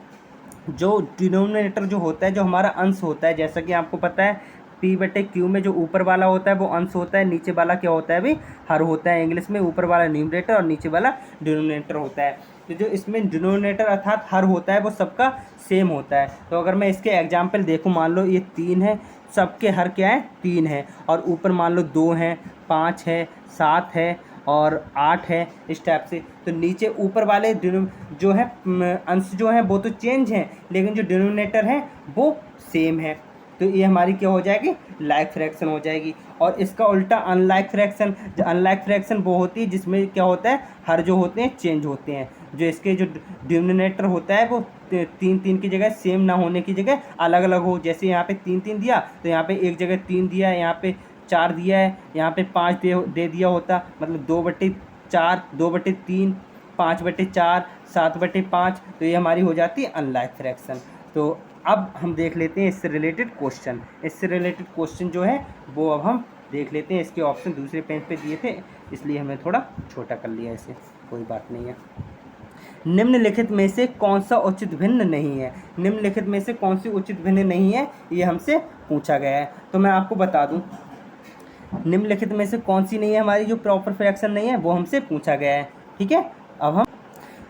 S1: जो डिनोमिनेटर जो होता है, जो हमारा अंश होता है, जैसा कि आपको पता है P/Q में जो ऊपर वाला होता है वो अंश होता है, नीचे वाला क्या होता है भाई, हर होता है। इंग्लिश में ऊपर वाला न्यूमरेटर और नीचे वाला डिनोमिनेटर होता है। तो जो इसमें डिनोमिनेटर अर्थात हर होता है वो सबका सेम होता है। तो अगर मैं इसके एग्जाम्पल देखूँ, मान लो ये 3 है, सबके हर क्या है, 3 है। और ऊपर मान लो 2 है, 5 है, 7 है और 8 है, इस टाइप से। तो नीचे ऊपर वाले जो है अंश जो है वो तो चेंज हैं, लेकिन जो डिनोमिनेटर है वो सेम है। तो ये हमारी क्या हो जाएगी, लाइक फ्रैक्शन हो जाएगी। और इसका उल्टा अनलाइक फ्रैक्शन, जो अनलाइक फ्रैक्शन वो होती है जिसमें क्या होता है, हर जो होते हैं चेंज होते हैं। जो इसके जो डिनोमिनेटर होता है वो 3 की जगह, सेम ना होने की जगह अलग अलग हो। जैसे यहाँ पे 3 दिया तो यहाँ पे एक जगह 3 दिया है, यहाँ पे 4 दिया है, यहाँ पे 5 दे दिया होता, मतलब 2/4, 2/3, 5/4, 7/5। तो ये हमारी हो जाती है अनलाइक फ्रैक्शन। तो अब हम देख लेते हैं इससे रिलेटेड क्वेश्चन। इससे रिलेटेड क्वेश्चन जो है वो अब हम देख लेते हैं। इसके ऑप्शन दूसरे पेज पे दिए थे, इसलिए हमने थोड़ा छोटा कर लिया इसे, कोई बात नहीं है। निम्नलिखित में से कौन सा उचित भिन्न नहीं है, निम्नलिखित में से कौन सी उचित भिन्न नहीं है, ये हमसे पूछा गया है। तो मैं आपको बता दूं, निम्नलिखित में से कौन सी नहीं है हमारी जो प्रॉपर फ्रैक्शन नहीं है, वो हमसे पूछा गया है। ठीक है, अब हम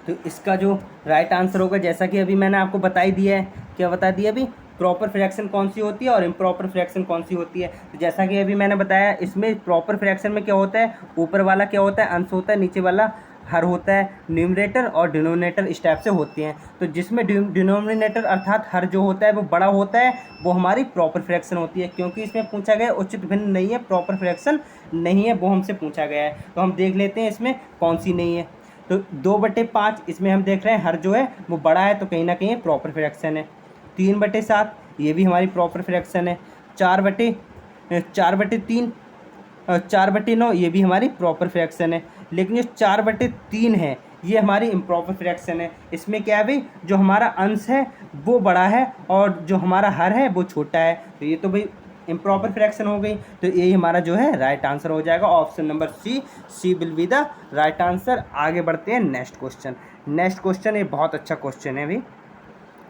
S1: तो इसका जो राइट आंसर होगा, जैसा कि अभी मैंने आपको बता ही दिया है, क्या बता दिया अभी, प्रॉपर फ्रैक्शन कौन सी होती है और इम्प्रॉपर फ्रैक्शन कौन सी होती है। तो जैसा कि अभी मैंने बताया, इसमें प्रॉपर फ्रैक्शन में क्या होता है, ऊपर वाला क्या होता है, अंश होता है, नीचे वाला हर होता है, न्यूमरेटर और डिनोमिनेटर इस टाइप से होते हैं। तो जिसमें डिनोमिनेटर अर्थात हर जो होता है वो बड़ा होता है, वो हमारी प्रॉपर फ्रैक्शन होती है। क्योंकि इसमें पूछा गया उचित भिन्न नहीं है, प्रॉपर फ्रैक्शन नहीं है, वो हमसे पूछा गया है। तो हम देख लेते हैं इसमें कौन सी नहीं है। तो 2/5 इसमें हम देख रहे हैं हर जो है वो बड़ा है, तो कहीं ना कहीं प्रॉपर फ्रैक्शन है। 3/7 ये भी हमारी प्रॉपर फ्रैक्शन है। 4/3, 4/9 ये भी हमारी प्रॉपर फ्रैक्शन है। लेकिन जो 4/3 है ये हमारी इम्प्रॉपर फ्रैक्शन है। इसमें क्या है भाई, जो हमारा अंश है वो बड़ा है और जो हमारा हर है वो छोटा है, तो ये तो भाई इम्प्रॉपर फ्रैक्शन हो गई। तो ये हमारा जो है राइट आंसर हो जाएगा, option number C will be the right answer. आगे बढ़ते हैं नेक्स्ट क्वेश्चन। नेक्स्ट क्वेश्चन ये बहुत अच्छा क्वेश्चन है भाई,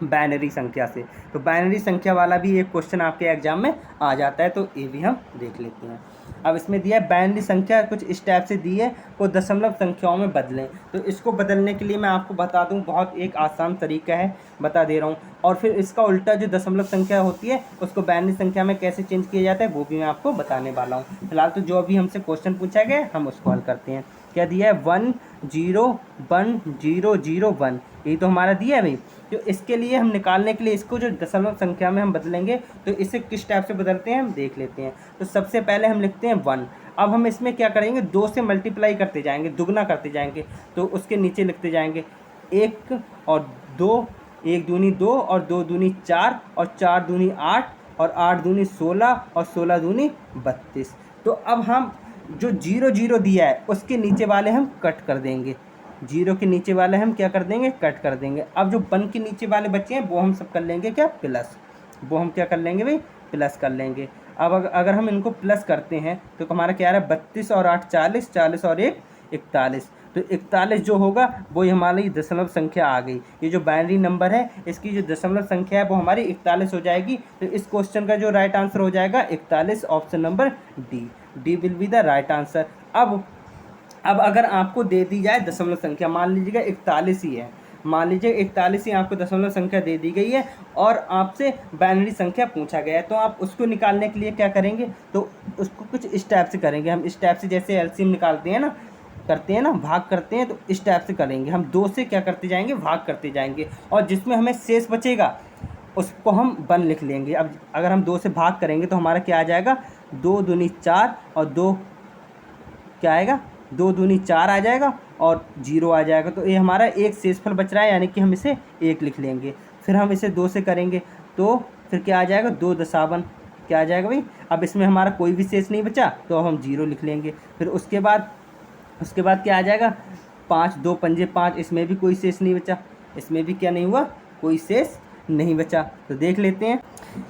S1: बाइनरी संख्या से। तो बाइनरी संख्या वाला भी एक क्वेश्चन आपके एग्जाम में आ जाता है, तो ये भी हम देख लेते हैं। अब इसमें दिया है बाइनरी संख्या कुछ इस टाइप से दी है, वो दशमलव संख्याओं में बदलें। तो इसको बदलने के लिए मैं आपको बता दूं, बहुत एक आसान तरीका है, बता दे रहा हूं। और फिर इसका उल्टा जो दशमलव संख्या होती है उसको बाइनरी संख्या में कैसे चेंज किया जाता है वो भी मैं आपको बताने वाला हूँ। फिलहाल तो जो अभी हमसे क्वेश्चन पूछा गया हम उसको हल करते हैं। क्या दिया है, 1 0 1 0 0 1, यही तो हमारा दिया है भाई। तो इसके लिए हम निकालने के लिए इसको जो दशमलव संख्या में हम बदलेंगे, तो इसे किस टाइप से बदलते हैं हम देख लेते हैं। तो सबसे पहले हम लिखते हैं 1। अब हम इसमें क्या करेंगे, 2 से मल्टीप्लाई करते जाएंगे, दुगना करते जाएंगे। तो उसके नीचे लिखते जाएंगे 1 और 2, 1 दूनी 2 और 2 दूनी 4 और 4 दूनी 8 और 8 दूनी 16 और 16 दूनी 32। तो अब हम जो 0 0 दिया है उसके नीचे वाले हम कट कर देंगे, 0 के नीचे वाले हम क्या कर देंगे, कट कर देंगे। अब जो 1 के नीचे वाले बचे हैं वो हम सब कर लेंगे क्या, प्लस। वो हम क्या कर लेंगे भाई, प्लस कर लेंगे। अब अगर हम इनको प्लस करते हैं तो हमारा क्या आ रहा है, 32 और 8 40, 40 और 1 41। तो 41 जो होगा वो हमारी दशमलव संख्या आ गई। ये जो बाइनरी नंबर है इसकी जो दशमलव संख्या है वो हमारी 41 हो जाएगी। तो इस क्वेश्चन का जो राइट आंसर हो जाएगा 41, option number D will be the right answer. अब अगर आपको दे दी जाए दशमलव संख्या, मान लीजिएगा 41 ही है, मान लीजिए 41 ही आपको दशमलव संख्या दे दी गई है और आपसे बाइनरी संख्या पूछा गया है, तो आप उसको निकालने के लिए क्या करेंगे, तो उसको कुछ इस टाइप से करेंगे। हम इस टाइप से जैसे एलसीएम निकालते हैं ना, करते हैं ना, भाग करते हैं, तो इस टाइप से करेंगे। हम 2 से क्या करते जाएंगे, भाग करते जाएंगे, और जिसमें हमें शेष बचेगा उसको हम 1 लिख लेंगे। अब अगर हम 2 से भाग करेंगे तो हमारा क्या आ जाएगा, 2 दूनी 4 और 2 क्या आएगा, 2 दूनी 4 आ जाएगा और 0 आ जाएगा। तो ये हमारा एक शेषफल बच रहा है, यानी कि हम इसे 1 लिख लेंगे। फिर हम इसे 2 से करेंगे तो फिर क्या आ जाएगा, 2 दशावन क्या आ जाएगा भाई। अब इसमें हमारा कोई भी शेष नहीं बचा तो अब हम 0 लिख लेंगे। फिर उसके बाद क्या आ जाएगा, 5 2 पंजे 5, इसमें भी कोई शेष नहीं बचा, इसमें भी क्या नहीं हुआ, कोई शेष नहीं बचा। तो देख लेते हैं,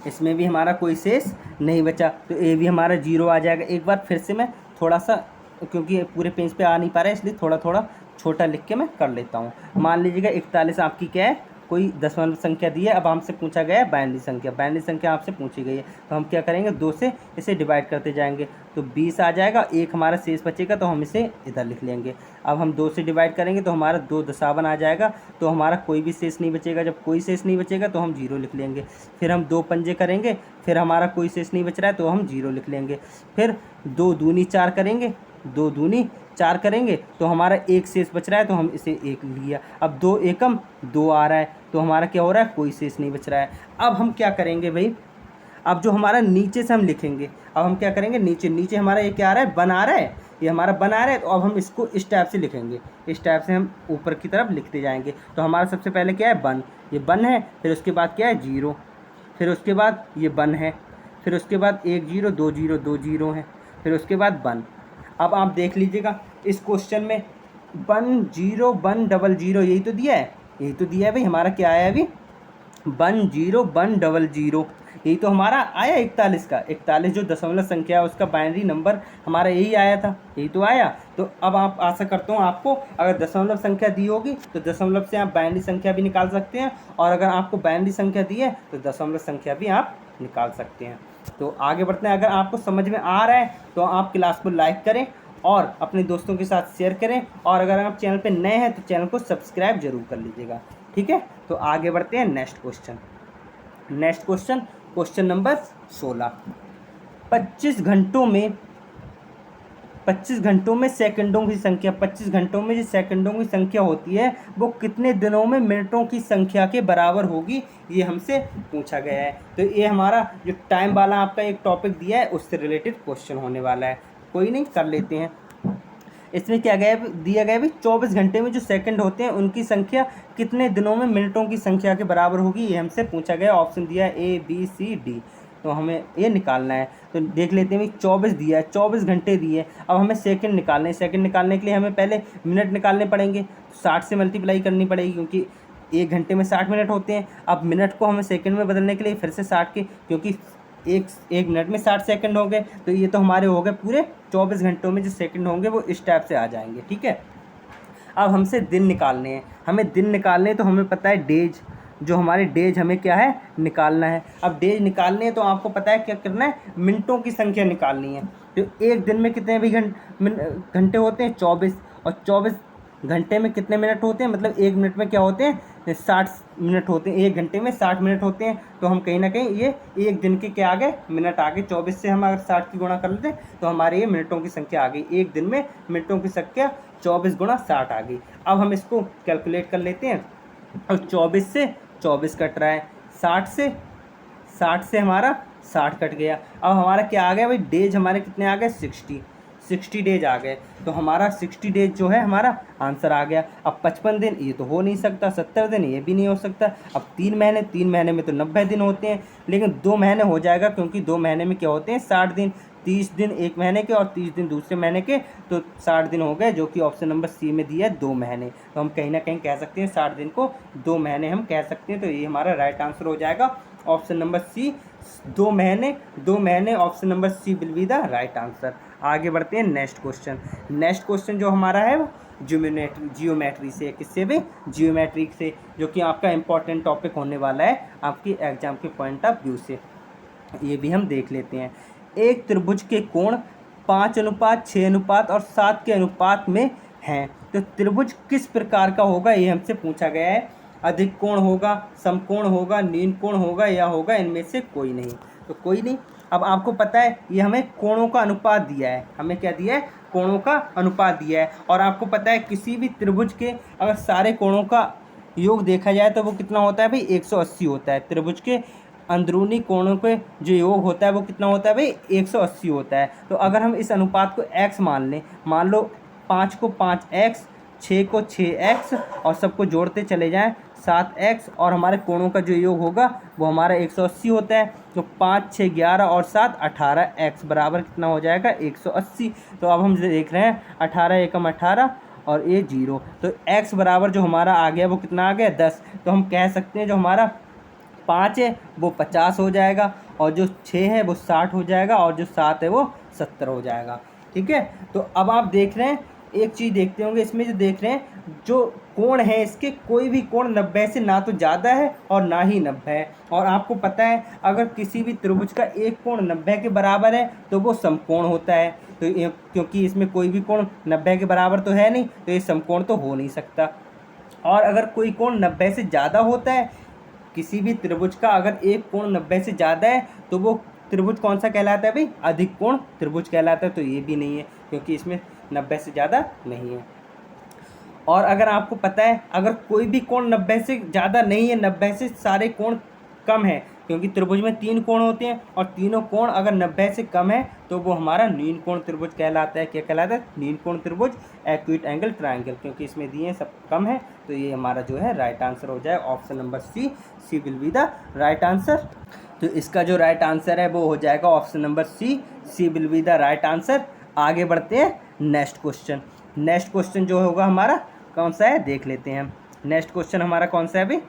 S1: इसमें भी हमारा कोई शेष नहीं बचा, तो ये भी हमारा 0 आ जाएगा। एक बार फिर से मैं थोड़ा सा, क्योंकि पूरे पेज पे आ नहीं पा रहा है इसलिए थोड़ा थोड़ा छोटा लिख के मैं कर लेता हूँ। मान लीजिएगा 41 आपकी क्या है, कोई दशमलव संख्या दी है। अब हमसे पूछा गया है बाइनरी संख्या, बाइनरी संख्या आपसे पूछी गई है, तो हम क्या करेंगे, 2 से इसे डिवाइड करते जाएंगे तो 20 आ जाएगा। एक हमारा शेष बचेगा तो हम इसे इधर लिख लेंगे। अब हम 2 से डिवाइड करेंगे तो हमारा 2 दशावन आ जाएगा, तो हमारा कोई भी शेष नहीं बचेगा। जब कोई शेष नहीं बचेगा तो हम 0 लिख लेंगे। फिर हम 2 पंजे करेंगे, फिर हमारा कोई शेष नहीं बच रहा है तो हम 0 लिख लेंगे। फिर 2 दूनी 4 करेंगे 2 दूनी 4 करेंगे तो हमारा एक शेष बच रहा है, तो हम इसे 1 लिया। अब 2 एकम 2 आ रहा है, तो हमारा क्या हो रहा है, कोई शेष नहीं बच रहा है। अब हम क्या करेंगे भाई, अब जो हमारा नीचे से हम लिखेंगे, अब हम क्या करेंगे, नीचे हमारा ये क्या आ रहा है, बन आ रहा है, ये हमारा बन आ रहा है। तो अब हम इसको इस टाइप से लिखेंगे, इस टाइप से हम ऊपर की तरफ लिखते जाएंगे। तो हमारा सबसे पहले क्या है, बन, ये बन है, फिर उसके बाद क्या है, 0, फिर उसके बाद ये बन है, फिर उसके बाद 1 0 2 0 2 0 है, फिर उसके बाद बन। अब आप देख लीजिएगा इस क्वेश्चन में 1 0 1 0 0 यही तो दिया है, यही तो दिया है भाई। हमारा क्या आया अभी, 1 0 1 0 0, यही तो हमारा आया 41 का। 41 जो दशमलव संख्या है उसका बाइनरी नंबर हमारा यही आया था, यही तो आया। तो अब आप आशा करता हूँ आपको अगर दशमलव संख्या दी होगी तो दशमलव से आप बाइनरी संख्या भी निकाल सकते हैं, और अगर आपको बाइनरी संख्या दी है तो दशमलव संख्या भी आप निकाल सकते हैं। तो आगे बढ़ते हैं। अगर आपको समझ में आ रहा है तो आप क्लास को लाइक करें और अपने दोस्तों के साथ शेयर करें, और अगर आप चैनल पे नए हैं तो चैनल को सब्सक्राइब जरूर कर लीजिएगा, ठीक है। तो आगे बढ़ते हैं next question. Next question, question number 16। 25 घंटों में सेकंडों की संख्या, 25 घंटों में जो सेकंडों की संख्या होती है वो कितने दिनों में मिनटों की संख्या के बराबर होगी, ये हमसे पूछा गया है। तो ये हमारा जो टाइम वाला आपका एक टॉपिक दिया है उससे रिलेटेड क्वेश्चन होने वाला है। कोई नहीं, कर लेते हैं। इसमें क्या गया, दिया गया भी 24 घंटे में जो सेकंड होते हैं उनकी संख्या कितने दिनों में मिनटों की संख्या के बराबर होगी, ये हमसे पूछा गया। ऑप्शन दिया है A B C D, तो हमें ये निकालना है। तो देख लेते हैं, 24 दिया है, 24 घंटे दिए। अब हमें सेकंड निकालने हैं, सेकंड निकालने के लिए हमें पहले मिनट निकालने पड़ेंगे, 60 से मल्टीप्लाई करनी पड़ेगी, क्योंकि 1 घंटे में 60 मिनट होते हैं। अब मिनट को हमें सेकंड में बदलने के लिए फिर से 60 के, क्योंकि एक मिनट में 60 सेकंड हो गए, तो ये तो हमारे हो गए पूरे 24 घंटों में जो सेकंड होंगे वो इस टाइप से आ जाएंगे, ठीक है। अब हमसे दिन निकालने हैं, हमें दिन निकालने हैं, तो हमें पता है डेज, जो हमारे डेज हमें क्या है, निकालना है। अब डेज निकालने हैं तो आपको पता है क्या करना है, मिनटों की संख्या निकालनी है। तो एक दिन में कितने भी घंटे होते हैं, 24, और 24 घंटे में कितने मिनट होते हैं, मतलब 1 मिनट में क्या होते हैं, 60 मिनट होते हैं। 1 घंटे में 60 मिनट होते हैं, तो हम कहीं ना कहीं ये एक दिन के क्या आ गए, मिनट आ गए। 24 से हम अगर 60 की गुणा कर लेते तो हमारे ये मिनटों की संख्या आ गई। एक दिन में मिनटों की संख्या 24 गुणा 60 आ गई। अब हम इसको कैलकुलेट कर लेते हैं, और 24 से 24 कट रहा है, 60 से हमारा 60 कट गया। अब हमारा क्या आ गया भाई, डेज हमारे कितने आ गए, 60 डेज आ गए। तो हमारा 60 डेज जो है हमारा आंसर आ गया। अब 55 दिन ये तो हो नहीं सकता, 70 दिन ये भी नहीं हो सकता। अब 3 महीने में तो 90 दिन होते हैं, लेकिन 2 महीने हो जाएगा, क्योंकि 2 महीने में क्या होते हैं, 60 दिन। 30 दिन एक महीने के और 30 दिन दूसरे महीने के, तो 60 दिन हो गए, जो कि ऑप्शन नंबर सी में दिया है 2 महीने। तो हम कहीं ना कहीं कह सकते हैं 60 दिन को 2 महीने हम कह सकते हैं। तो ये हमारा राइट आंसर हो जाएगा ऑप्शन नंबर सी, 2 महीने। Option number C will be the right answer. आगे बढ़ते हैं नेक्स्ट क्वेश्चन। नेक्स्ट क्वेश्चन जो हमारा है वो जियोमेट्री से, किससे भी, जियोमेट्री से, जो कि आपका इंपॉर्टेंट टॉपिक होने वाला है आपकी एग्जाम के पॉइंट ऑफ व्यू से। ये भी हम देख लेते हैं। एक त्रिभुज के कोण 5:6 अनुपात और 7 के अनुपात में हैं, तो त्रिभुज किस प्रकार का होगा, ये हमसे पूछा गया है। अधिक कोण होगा, समकोण होगा, न्यून कोण होगा, या होगा इनमें से कोई नहीं। तो कोई नहीं। अब आपको पता है ये हमें कोणों का अनुपात दिया है, हमें क्या दिया है, कोणों का अनुपात दिया है। और आपको पता है किसी भी त्रिभुज के अगर सारे कोणों का योग देखा जाए तो वो कितना होता है भाई, 180 होता है। त्रिभुज के अंदरूनी कोणों के जो योग होता है वो कितना होता है भाई, 180 होता है। तो अगर हम इस अनुपात को x मान लें, मान लो 5 को 5x, 6 को 6x, और सबको जोड़ते चले जाएं 7x, और हमारे कोणों का जो योग होगा वो हमारा 180 होता है। तो 5 6 11 और 7 18, x बराबर कितना हो जाएगा, 180। तो अब हम देख रहे हैं 18 एकम 18 और ये 0, तो x बराबर जो हमारा आ गया वो कितना आ गया, 10। तो हम कह सकते हैं जो हमारा 5 है वो 50 हो जाएगा, और जो 6 है वो 60 हो जाएगा, और जो 7 है वो 70 हो जाएगा, ठीक है। तो अब आप देख रहे हैं, एक चीज़ देखते होंगे इसमें, जो देख रहे हैं जो कोण है इसके, कोई भी कोण 90 से ना तो ज़्यादा है और ना ही 90 है। और आपको पता है अगर किसी भी त्रिभुज का एक कोण 90 के बराबर है तो वो समकोण होता है। तो क्योंकि इसमें कोई भी कोण 90 के बराबर तो है नहीं, तो ये समकोण तो हो नहीं सकता। और अगर कोई कोण 90 से ज़्यादा होता है, किसी भी त्रिभुज का अगर एक कोण 90 से ज़्यादा है तो वो त्रिभुज कौन सा कहलाता है भाई? अधिक कोण त्रिभुज कहलाता है। तो ये भी नहीं है क्योंकि इसमें 90 से ज़्यादा नहीं है। और अगर आपको पता है अगर कोई भी कोण 90 से ज़्यादा नहीं है, 90 से सारे कोण कम है, क्योंकि त्रिभुज में 3 कोण होते हैं और तीनों कोण अगर 90 से कम है तो वो हमारा नील कोण त्रिभुज कहलाता है। क्या कहलाता है? नील कोण त्रिभुज, एक्यूट एंगल ट्रायंगल। क्योंकि इसमें दिए सब कम है तो ये हमारा जो है राइट आंसर हो जाए option number C. C will be the right answer. तो इसका जो राइट आंसर है वो हो जाएगा option number C. C will be the right answer. आगे बढ़ते हैं नेक्स्ट क्वेश्चन। नेक्स्ट क्वेश्चन जो होगा हमारा कौन सा है देख लेते हैं हम। नेक्स्ट क्वेश्चन हमारा कौन सा है अभी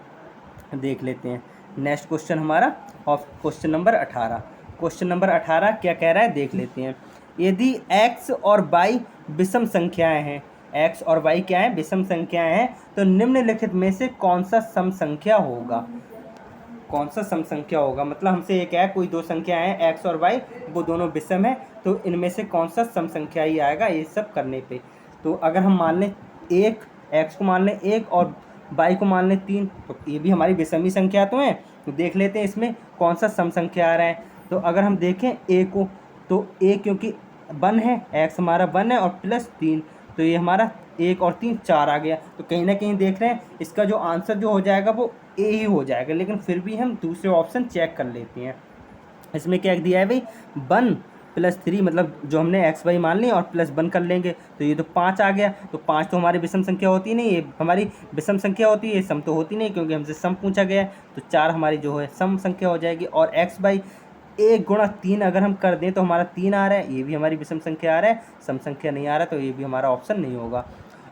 S1: देख लेते हैं। नेक्स्ट क्वेश्चन हमारा of question number 18। Question number 18 क्या कह रहा है देख लेते हैं। यदि x और y विषम संख्याएं हैं, x और y क्या है? विषम संख्याएं हैं, तो निम्नलिखित में से कौन सा सम संख्या होगा? कौन सा सम संख्या होगा? मतलब हमसे एक है कोई दो संख्या है x और y, वो दोनों विषम है, तो इनमें से कौन सा सम संख्या ही आएगा ये सब करने पे। तो अगर हम मान लें एक, x को मान लें 1 और y को मान लें 3, तो ये भी हमारी विषमी संख्या तो है। तो देख लेते हैं इसमें कौन सा सम संख्या आ रहा है। तो अगर हम देखें a को, तो a क्योंकि 1 है, x हमारा 1 है और प्लस 3, तो ये हमारा 1 और 3 4 आ गया। तो कहीं ना कहीं देख रहे हैं इसका जो आंसर जो हो जाएगा वो a ही हो जाएगा। लेकिन फिर भी हम दूसरे ऑप्शन चेक कर लेते हैं। इसमें क्या दिया है भाई? 1 प्लस 3, मतलब जो हमने एक्स वाई मान ली और प्लस 1 कर लेंगे तो ये तो 5 आ गया। तो 5 तो हमारी विषम संख्या होती नहीं, ये हमारी विषम संख्या होती है, ये सम तो होती नहीं क्योंकि हमसे सम पूछा गया है। तो 4 हमारी जो है सम संख्या हो जाएगी। और एक्स बाई 1 गुणा 3 अगर हम कर दें तो हमारा 3 आ रहा है, ये भी हमारी विषम संख्या आ रहा है, सम संख्या नहीं आ रहा, तो ये भी हमारा ऑप्शन नहीं होगा।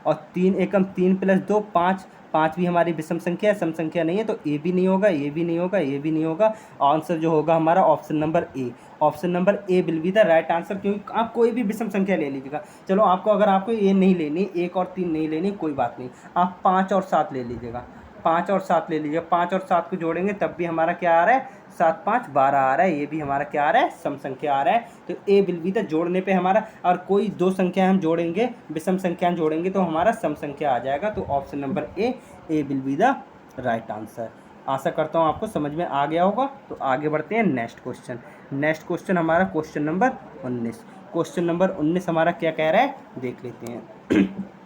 S1: और 3 एकम 3 प्लस 2 5, 5 भी हमारी विषम संख्या है, सम संख्या नहीं है, तो ये भी नहीं होगा, ये भी नहीं होगा, ये भी नहीं होगा। आंसर जो होगा हमारा option number A. Option number A will be the right answer. क्योंकि आप कोई भी विषम संख्या ले लीजिएगा। चलो आपको अगर आपको ये नहीं लेनी, 1 और 3 नहीं लेनी, कोई बात नहीं, आप 5 और 7 ले लीजिएगा। 5 और 7 ले लीजिएगा, 5 और 7 को जोड़ेंगे तब भी हमारा क्या आ रहा है? 7 5 12 आ रहा है, ये भी हमारा क्या आ रहा है? सम संख्या आ रहा है। तो ए विल बी द जोड़ने पे हमारा, और कोई दो संख्या हम जोड़ेंगे, विषम संख्या जोड़ेंगे तो हमारा सम संख्या आ जाएगा। तो option number A will be the right answer. आशा करता हूँ आपको समझ में आ गया होगा। तो आगे बढ़ते हैं नेक्स्ट क्वेश्चन। नेक्स्ट क्वेश्चन हमारा क्वेश्चन नंबर 19। क्वेश्चन नंबर 19 हमारा क्या कह रहा है देख लेते हैं।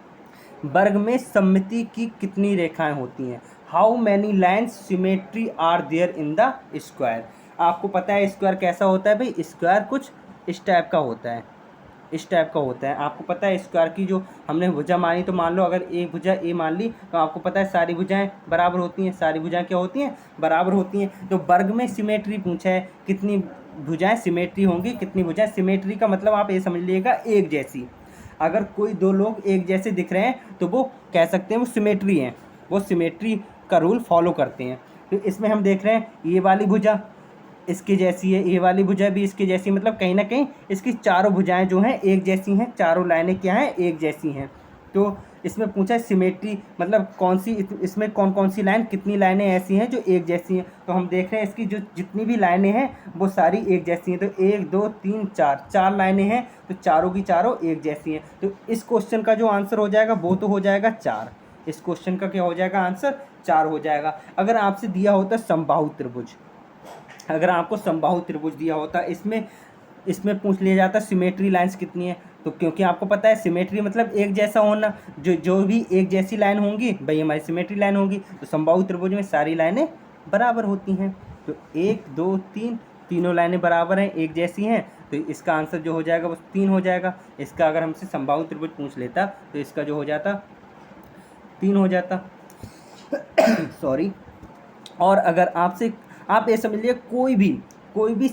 S1: वर्ग में सममिति की कितनी रेखाएं होती हैं? How many lines symmetry are there in the square? आपको पता है स्क्वायर कैसा होता है भाई? स्क्वायर कुछ इस टाइप का होता है, इस टाइप का होता है। आपको पता है स्क्वायर की जो हमने भुजा मानी, तो मान लो अगर एक भुजा ए मान ली तो आपको पता है सारी भुजाएं बराबर होती हैं। सारी भुजाएं क्या होती हैं? बराबर होती हैं। तो वर्ग में सिमेट्री पूछा है, कितनी भुजाएं सिमेट्री होंगी, कितनी भुजाएं? सिमेट्री का मतलब आप ये समझ लीजिएगा एक जैसी। अगर कोई दो लोग एक जैसे दिख रहे हैं तो वो कह सकते हैं वो सिमेट्री हैं, वो सिमेट्री का रूल फॉलो करते हैं। तो इसमें हम देख रहे हैं ये वाली भुजा इसकी जैसी है, ये वाली भुजा भी इसकी जैसी, मतलब कहीं ना कहीं इसकी चारों भुजाएं जो हैं एक जैसी हैं, चारों लाइनें क्या हैं? एक जैसी हैं। तो इसमें पूछा है सिमेट्री मतलब कौन सी, इसमें कौन कौन सी लाइन, कितनी लाइनें ऐसी हैं जो एक जैसी हैं। तो हम देख रहे हैं इसकी जो जितनी भी लाइनें हैं वो सारी एक जैसी हैं। तो 1 2 3 4, 4 लाइनें हैं, तो चारों की चारों एक जैसी हैं। तो इस क्वेश्चन का जो आंसर हो जाएगा वो तो हो जाएगा 4। इस क्वेश्चन का क्या हो जाएगा? आंसर 4 हो जाएगा। अगर आपसे दिया होता समबाहु त्रिभुज, अगर आपको समबाहु त्रिभुज दिया होता, इसमें पूछ लिया जाता सिमेट्री लाइंस कितनी है, तो क्योंकि आपको पता है सिमेट्री मतलब एक जैसा होना, जो भी एक जैसी लाइन होंगी भाई हमारी सिमेट्री लाइन होगी। तो समबाहु त्रिभुज में सारी लाइनें बराबर होती हैं। तो 1 2 3 तीनों लाइनें बराबर हैं, एक जैसी हैं, तो इसका आंसर जो हो जाएगा वो 3 हो जाएगा। इसका अगर हमसे समबाहु त्रिभुज पूछ लेता तो इसका जो हो जाता 3 हो जाता। सॉरी। और अगर आपसे आप ये समझ लिए कोई भी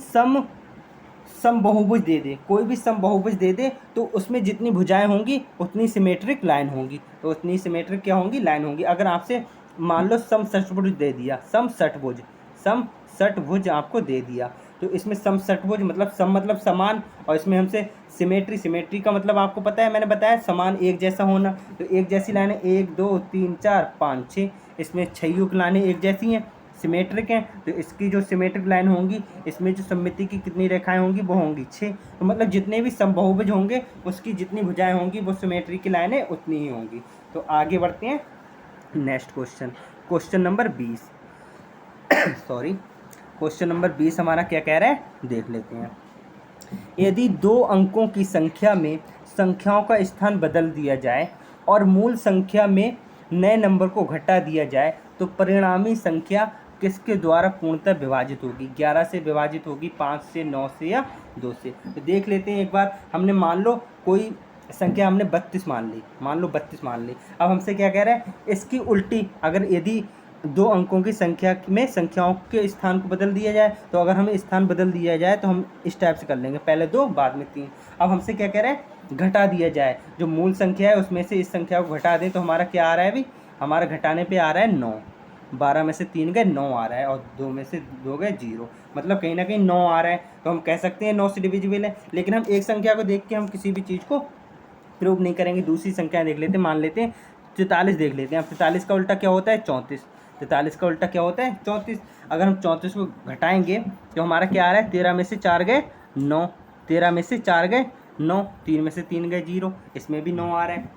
S1: सम बहुभुज दे दे, कोई भी सम बहुभुज दे दे, तो उसमें जितनी भुजाएं होंगी उतनी सिमेट्रिक लाइन होंगी, तो उतनी सिमेट्रिक क्या होंगी? लाइन होंगी। अगर आपसे मान लो सम षटभुज दे दिया, सम षटभुज आपको दे दिया, तो इसमें सम षटभुज मतलब सम मतलब समान, और इसमें हमसे सिमेट्री का मतलब आपको पता है, मैंने बताया समान एक जैसा होना। तो एक जैसी लाइनें 1 2 3 4 5 6, इसमें 6 लाइनें एक जैसी हैं, सिमेट्रिक हैं। तो इसकी जो सिमेट्रिक लाइन होंगी, इसमें जो सममिति की कितनी रेखाएं होंगी वो होंगी 6। तो मतलब जितने भी समबाहुभुज होंगे उसकी जितनी भुजाएं होंगी वो सिमेट्री की लाइनें उतनी ही होंगी। तो आगे बढ़ते हैं next question, question number 20। Sorry, question number 20 हमारा क्या कह रहा है, देख लेते हैं। यदि 2 अंकों की संख्या में संख्याओं का स्थान बदल दिया जाए और मूल संख्या में नए नंबर को घटा दिया जाए तो परिणामी संख्या किसके द्वारा पूर्णतः विभाजित होगी? 11 से विभाजित होगी, 5 से, 9 से या 2 से? तो देख लेते हैं एक बार। हमने मान लो कोई संख्या हमने 32 मान ली, मान लो 32 मान ली। अब हमसे क्या कह रहा है, इसकी उल्टी अगर यदि 2 अंकों की संख्या में संख्याओं के स्थान को बदल दिया जाए, तो अगर हमें स्थान बदल दिया जाए तो हम इस टाइप से कर लेंगे, पहले 2 बाद में 3। अब हमसे क्या कह रहा है, घटा दिया जाए, जो मूल संख्या है उसमें से इस संख्या को घटा दें, तो हमारा क्या आ रहा है अभी, हमारा घटाने पे आ रहा है 9। 12 में से 3 गए 9 आ रहा है, और 2 में से 2 गए 0, मतलब कहीं ना कहीं 9 आ रहा है। तो हम कह सकते हैं 9 से डिविजिबल है। लेकिन हम एक संख्या को देख के हम किसी भी चीज़ को प्रूव नहीं करेंगे। दूसरी संख्या देख लेते हैं, मान लेते हैं 44 देख लेते हैं। अब 43 का उल्टा क्या होता है, 34। 43 का उल्टा क्या होता है, 34। अगर हम 34 को घटाएंगे तो हमारा क्या आ रहा है, 13 में से 4 गए 9, 13 में से 4 गए 9, 3 में से 3 गए 0, इसमें भी 9 आ रहा है।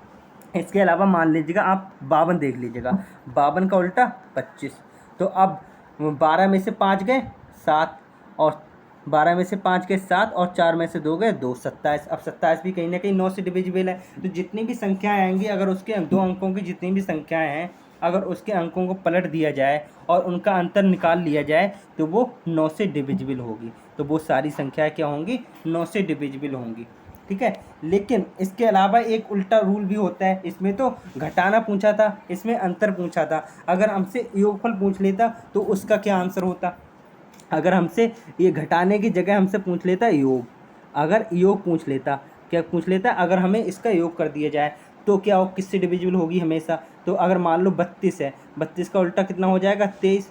S1: इसके अलावा मान लीजिएगा आप 52 देख लीजिएगा, 52 का उल्टा 25। तो अब 12 में से 5 गए 7, और 12 में से 5 गए 7, और 4 में से 2 गए 2, 27। अब 27 भी कहीं ना कहीं 9 से डिविजिबल है। तो जितनी भी संख्याएं आएंगी, अगर उसके 2 अंकों की जितनी भी संख्याएं हैं, अगर उसके अंकों को पलट दिया जाए और उनका अंतर निकाल लिया जाए तो वो 9 से डिविजिबल होगी। तो वो सारी संख्याएं क्या होंगी, 9 से डिविजिबल होंगी। ठीक है। लेकिन इसके अलावा एक उल्टा रूल भी होता है। इसमें तो घटाना पूछा था, इसमें अंतर पूछा था। अगर हमसे योगफल पूछ लेता तो उसका क्या आंसर होता? अगर हमसे ये घटाने की जगह हमसे पूछ लेता योग, अगर योग पूछ लेता, क्या पूछ लेता, अगर हमें इसका योग कर दिया जाए तो क्या हो, किससे डिविजिबल होगी हमेशा? तो अगर मान लो 32 है, 32 का उल्टा कितना हो जाएगा, 23।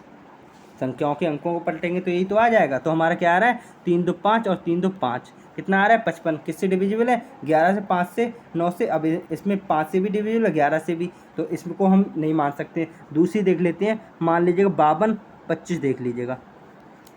S1: संख्याओं के अंकों को पलटेंगे तो यही तो आ जाएगा। तो हमारा क्या आ रहा है, 3 2 5 और 3 2 5, कितना आ रहा है, 55। किससे डिविजिबल है, 11 से, 5 से, 9 से। अब इसमें 5 से भी डिविजिबल है, 11 से भी, तो इसको हम नहीं मान सकते। दूसरी देख लेते हैं, मान लीजिएगा 52 25 देख लीजिएगा।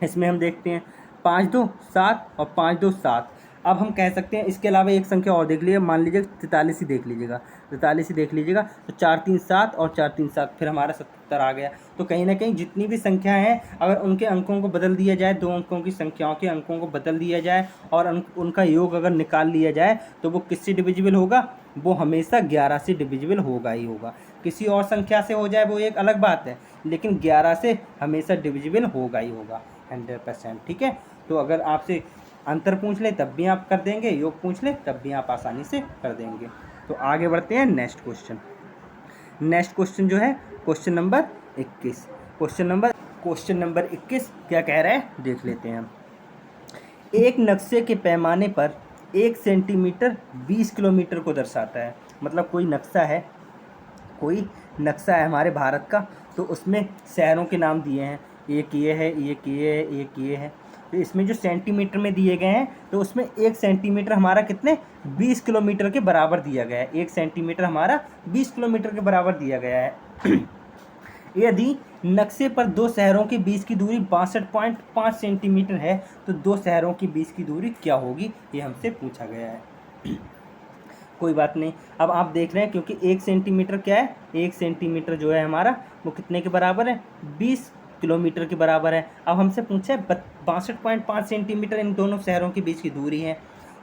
S1: इसमें हम देखते हैं 5 2 7 और 5 2 7। अब हम कह सकते हैं, इसके अलावा एक संख्या और देख लीजिए, मान लीजिए 43 ही देख लीजिएगा, 43 ही देख लीजिएगा। तो 4 3 7 और 4 3 7, फिर हमारा 77 आ गया। तो कहीं ना कहीं जितनी भी संख्याएं हैं, अगर उनके अंकों को बदल दिया जाए, 2 अंकों की संख्याओं के अंकों को बदल दिया जाए और उनका योग अगर निकाल लिया जाए तो वो किससे डिविजिबल होगा, वो हमेशा 11 से डिविजिबल होगा ही होगा। किसी और संख्या से हो जाए वो एक अलग बात है, लेकिन 11 से हमेशा डिविजिबल होगा ही होगा 100%। ठीक है। तो अगर आपसे अंतर पूछ ले तब भी आप कर देंगे, योग पूछ ले तब भी आप आसानी से कर देंगे। तो आगे बढ़ते हैं नेक्स्ट क्वेश्चन। नेक्स्ट क्वेश्चन जो है क्वेश्चन नंबर 21। क्वेश्चन नंबर 21 क्या कह रहा है, देख लेते हैं हम। एक नक्शे के पैमाने पर 1 सेंटीमीटर 20 किलोमीटर को दर्शाता है। मतलब कोई नक्शा है हमारे भारत का, तो उसमें शहरों के नाम दिए हैं, एक ये है, एक ये है, एक ये है। तो इसमें जो सेंटीमीटर में दिए गए हैं, तो उसमें 1 सेंटीमीटर हमारा कितने, 20 किलोमीटर के बराबर दिया गया है। 1 सेंटीमीटर हमारा 20 किलोमीटर के बराबर दिया गया है। यदि नक्शे पर 2 शहरों के बीच की दूरी 62.5 सेंटीमीटर है, तो 2 शहरों के बीच की दूरी क्या होगी, ये हमसे पूछा गया है। कोई बात नहीं। अब आप देख रहे हैं, क्योंकि 1 सेंटीमीटर क्या है, 1 सेंटीमीटर जो है हमारा वो कितने के बराबर है, 20 किलोमीटर के बराबर है। अब हमसे पूछा है 62.5 सेंटीमीटर इन दोनों शहरों के बीच की दूरी है।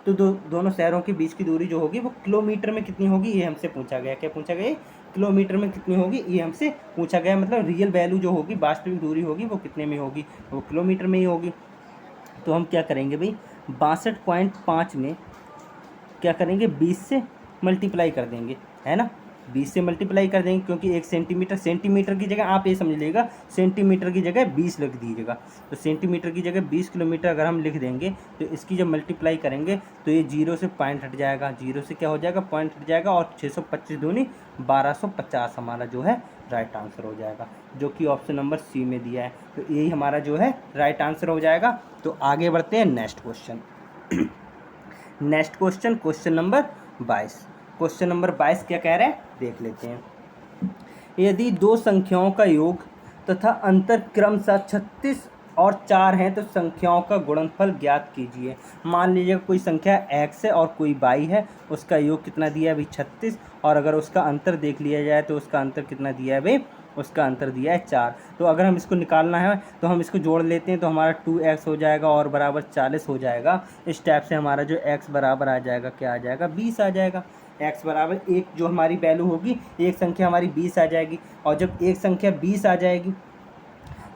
S1: तो दोनों शहरों के बीच की दूरी जो होगी वो किलोमीटर में कितनी होगी, ये हमसे पूछा गया। क्या पूछा गया, किलोमीटर में कितनी होगी, ये हमसे पूछा गया। मतलब रियल वैल्यू जो होगी, वास्तविक दूरी होगी, वो कितने में होगी, वो किलोमीटर में ही होगी। तो हम क्या करेंगे भाई, 62.5 में क्या करेंगे, 20 से मल्टीप्लाई कर देंगे, है ना। 20 से मल्टीप्लाई कर देंगे, क्योंकि 1 सेंटीमीटर की जगह आप ये समझ लीजिएगा, सेंटीमीटर की जगह 20 लिख दीजिएगा। तो सेंटीमीटर की जगह 20 किलोमीटर अगर हम लिख देंगे, तो इसकी जब मल्टीप्लाई करेंगे तो ये 0 से पॉइंट हट जाएगा, 0 से क्या हो जाएगा, पॉइंट हट जाएगा, और 625 दूनी 1250 हमारा जो है राइट आंसर हो जाएगा, जो कि ऑप्शन नंबर सी में दिया है। तो यही हमारा जो है राइट आंसर हो जाएगा। तो आगे बढ़ते हैं next question. Next question, question number 22। Question number 22 क्या कह रहे हैं, देख लेते हैं। यदि 2 संख्याओं का योग तथा अंतर क्रमशः 36 और 4 हैं, तो संख्याओं का गुणनफल ज्ञात कीजिए। मान लीजिए कोई संख्या x है और कोई y है, उसका योग कितना दिया है भाई, 36, और अगर उसका अंतर देख लिया जाए तो उसका अंतर कितना दिया है भाई, उसका आंसर दिया है 4। तो अगर हम इसको निकालना है तो हम इसको जोड़ लेते हैं, तो हमारा 2x हो जाएगा और बराबर 40 हो जाएगा। इस टाइप से हमारा जो x बराबर आ जाएगा, क्या आ जाएगा, 20 आ जाएगा। x बराबर एक जो हमारी वैल्यू होगी, एक संख्या हमारी 20 आ जाएगी। और जब एक संख्या 20 आ जाएगी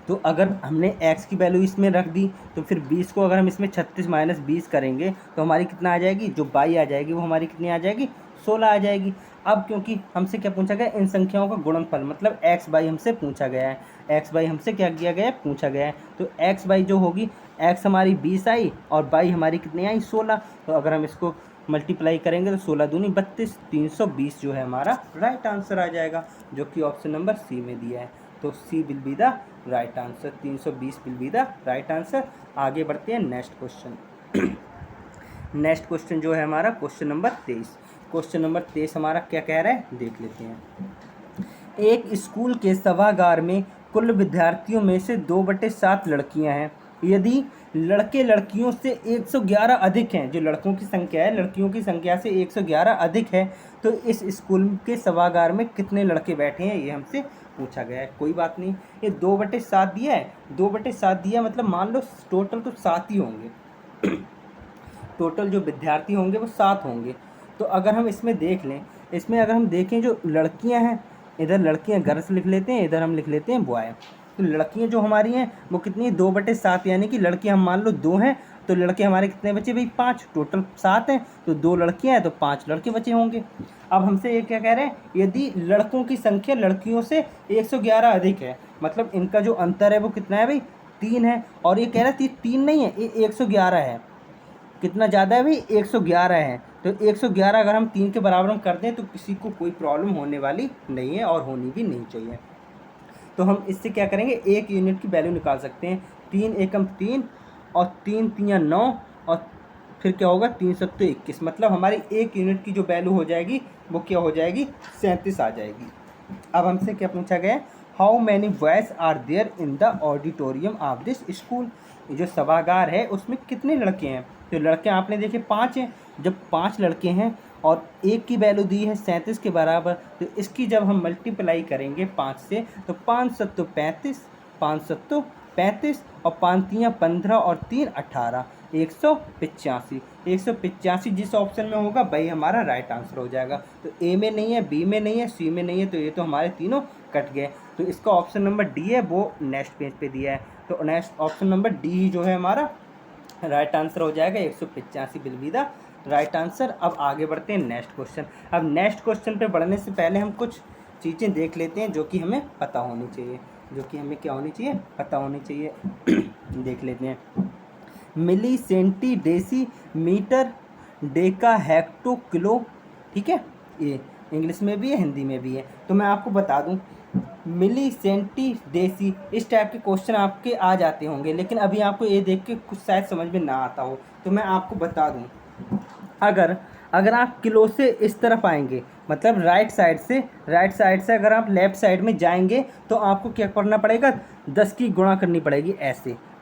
S1: तो अगर हमने x की वैल्यू इसमें रख दी, तो फिर 20 को अगर हम इसमें 36 माइनस 20 करेंगे तो हमारी कितना आ जाएगी, जो y आ जाएगी वो हमारी कितनी आ जाएगी, 16 आ जाएगी। अब क्योंकि हमसे क्या पूछा गया, इन संख्याओं का गुणनफल, मतलब x बाई हमसे पूछा गया है, x बाई हमसे क्या किया गया है, पूछा गया है। तो x बाई जो होगी, x हमारी 20 आई और y हमारी कितनी आई, 16। तो अगर हम इसको मल्टीप्लाई करेंगे तो 16 दूनी 32, 320 जो है हमारा राइट आंसर आ जाएगा, जो कि ऑप्शन नंबर सी में दिया है। तो C will be the right answer, 320 will be the right answer. आगे बढ़ते हैं नेक्स्ट क्वेश्चन। नेक्स्ट क्वेश्चन जो है हमारा क्वेश्चन नंबर 23। क्वेश्चन नंबर 23 हमारा क्या कह रहा है, देख लेते हैं। एक स्कूल के सभागार में कुल विद्यार्थियों में से 2/7 लड़कियां हैं। यदि लड़के लड़कियों से 111 अधिक हैं, जो लड़कों की संख्या है लड़कियों की संख्या से 111 अधिक है, तो इस स्कूल के सभागार में कितने लड़के बैठे हैं, ये हमसे पूछा गया है। कोई बात नहीं, ये 2/7 दिया है, 2/7 दिया मतलब मान लो टोटल तो 7 ही होंगे। टोटल जो विद्यार्थी होंगे वो 7 होंगे। तो अगर हम इसमें देख लें, इसमें अगर हम देखें जो लड़कियां हैं, इधर लड़कियां गर्ल्स लिख लेते हैं, इधर हम लिख लेते हैं बॉय। तो लड़कियां जो हमारी हैं वो कितनी है, 2/7, यानी कि लड़कियां हम मान लो 2 हैं, तो लड़के हमारे कितने बचे भाई, 5। टोटल 7 हैं, तो 2 लड़कियां हैं तो 5 लड़के बचे होंगे। अब हमसे ये क्या कह रहे हैं, यदि लड़कों की संख्या लड़कियों से 111 अधिक है, मतलब इनका जो अंतर है वो कितना है भाई, 3 है। और ये कह रहा है 3 नहीं है, ये 111 है। कितना ज़्यादा है भाई, 111 है। तो 111 अगर हम 3 के बराबर हम कर दें तो किसी को कोई प्रॉब्लम होने वाली नहीं है और होनी भी नहीं चाहिए। तो हम इससे क्या करेंगे, एक यूनिट की वैल्यू निकाल सकते हैं। 3 एकम 3 और 3 3 9 और फिर क्या होगा, 3 7 21, मतलब हमारी एक यूनिट की जो वैल्यू हो जाएगी वो क्या हो जाएगी, 37 आ जाएगी। अब हमसे क्या पूछा गया है, how many boys are there in the auditorium of this school. जो सभागार है उसमें कितने लड़के हैं, तो लड़के आपने देखे 5 हैं। जब 5 लड़के हैं और एक की वैल्यू दी है 37 के बराबर, तो इसकी जब हम मल्टीप्लाई करेंगे 5 से, तो 5 7 35, 5 7 35 और 5 3 15 और 3 18, 185। 185 जिस ऑप्शन में होगा वही हमारा राइट आंसर हो जाएगा। तो ए में नहीं है, बी में नहीं है, सी में नहीं है, तो ये तो हमारे तीनों कट गए। तो इसका ऑप्शन नंबर डी है, वो नेक्स्ट पेज पे दिया है। तो नेक्स्ट ऑप्शन नंबर डी जो है हमारा राइट आंसर हो जाएगा, 185 will be the right answer. अब आगे बढ़ते हैं नेक्स्ट क्वेश्चन। अब नेक्स्ट क्वेश्चन पे बढ़ने से पहले हम कुछ चीज़ें देख लेते हैं जो कि हमें पता होनी चाहिए, जो कि हमें क्या होनी चाहिए, पता होनी चाहिए। देख लेते हैं। Milli centi deci metre deca hecto kilo, ठीक है, ये इंग्लिश में भी है हिंदी में भी है। तो मैं आपको बता दूं, मिली सेंटी डेसी इस टाइप के क्वेश्चन आपके आ जाते होंगे, लेकिन अभी आपको ये देख के कुछ शायद समझ में ना आता हो, तो मैं आपको बता दूं, अगर आप किलो से इस तरफ आएंगे, मतलब राइट साइड से अगर आप लेफ़्ट साइड में जाएंगे तो आपको क्या करना पड़ेगा, 10 की गुणा करनी पड़ेगी।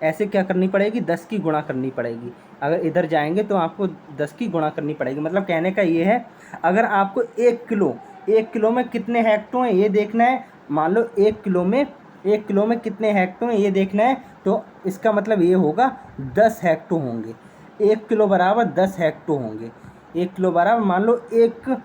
S1: ऐसे क्या करनी पड़ेगी, 10 की गुणा करनी पड़ेगी। अगर इधर जाएंगे तो आपको 10 की गुणा करनी पड़ेगी। मतलब कहने का ये है, अगर आपको 1 किलो में कितने हेक्टो हैं ये देखना है, मान लो 1 किलो में कितने हेक्टो हैं ये देखना है, तो इसका मतलब ये होगा 10 हेक्टो होंगे। 1 किलो बराबर 10 हेक्टो होंगे। 1 किलो बराबर मान लो 1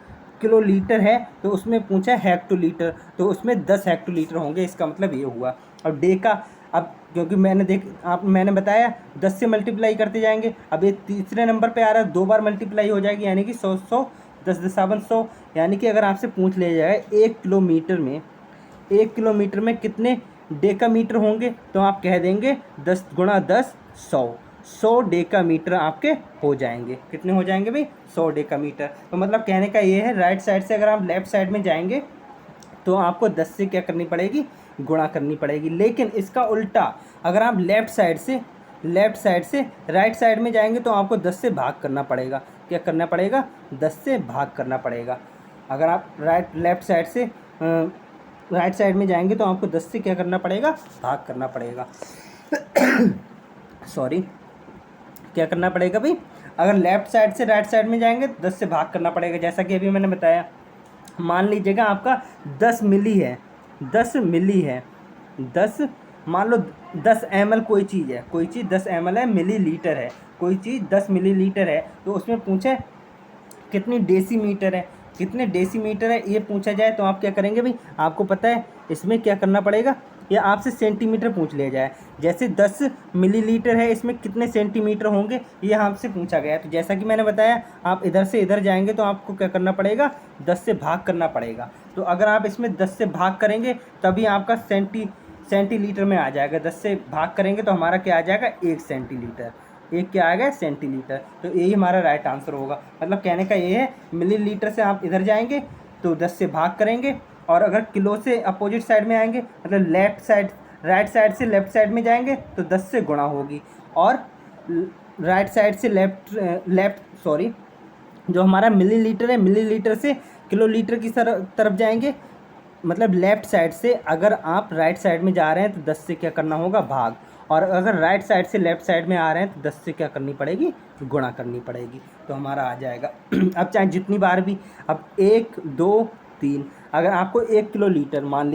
S1: किलो लीटर है, तो उसमें पूछा हेक्टोलीटर, तो उसमें 10 हेक्टोलीटर होंगे, इसका मतलब ये हुआ। और डेका, अब क्योंकि मैंने बताया 10 से मल्टीप्लाई करते जाएंगे, अब ये तीसरे नंबर पे आ रहा है, 2 बार मल्टीप्लाई हो जाएगी, यानी कि 100 10 10 100, यानी कि अगर आपसे पूछ लिया जाए 1 किलोमीटर में कितने डेकामीटर होंगे, तो आप कह देंगे 10 गुणा 10 100 डेकामीटर आपके हो जाएंगे। कितने हो जाएंगे भाई, 100 डेकामीटर। तो मतलब कहने का ये है, राइट साइड से अगर आप लेफ़्ट साइड में जाएंगे तो आपको 10 से क्या करनी पड़ेगी, गुणा करनी पड़ेगी। लेकिन इसका उल्टा, अगर आप लेफ़्ट साइड से राइट साइड में जाएंगे तो आपको 10 से भाग करना पड़ेगा। क्या करना पड़ेगा, 10 से भाग करना पड़ेगा। अगर आप राइट साइड में जाएंगे तो आपको 10 से क्या करना पड़ेगा, भाग करना पड़ेगा। सॉरी, क्या करना पड़ेगा भाई, अगर लेफ़्ट साइड से राइट साइड में जाएंगे 10 से भाग करना पड़ेगा। जैसा कि अभी मैंने बताया, मान लीजिएगा आपका 10 मिली है, 10 मिली है, 10 मान लो 10 ml कोई चीज़ है, कोई चीज़ 10 ml है, मिलीलीटर है, कोई चीज़ 10 मिलीलीटर है, तो उसमें पूछे कितनी डेसीमीटर है, कितने डेसीमीटर है ये पूछा जाए तो आप क्या करेंगे भाई, आपको पता है इसमें क्या करना पड़ेगा, या आपसे सेंटीमीटर पूछ लिया जाए, जैसे 10 मिलीलीटर है इसमें कितने सेंटीमीटर होंगे ये आपसे पूछा गया है, तो जैसा कि मैंने बताया आप इधर से इधर जाएंगे तो आपको क्या करना पड़ेगा, 10 से भाग करना पड़ेगा। तो अगर आप इसमें 10 से भाग करेंगे तभी आपका सेंटीलीटर में आ जाएगा, 10 से भाग करेंगे तो हमारा क्या आ जाएगा, 1 सेंटीलीटर, एक क्या आ गया सेंटीलीटर, तो यही हमारा राइट आंसर होगा। मतलब कहने का ये है मिलीलीटर से आप इधर जाएंगे तो 10 से भाग करेंगे, और अगर किलो से अपोजिट साइड में आएंगे मतलब लेफ्ट साइड, राइट साइड से लेफ्ट साइड में जाएंगे तो 10 से गुणा होगी, और राइट साइड से जो हमारा मिलीलीटर है, मिलीलीटर से किलोलीटर की तरफ जाएंगे, मतलब लेफ़्ट साइड से अगर आप राइट साइड में जा रहे हैं तो 10 से क्या करना होगा, भाग, और अगर राइट साइड से लेफ़्ट साइड में आ रहे हैं तो 10 से क्या करनी पड़ेगी, गुणा करनी पड़ेगी, तो हमारा आ जाएगा। अब चाहे जितनी बार भी, अब 1 2 3, अगर आपको 1 किलोलीटर मान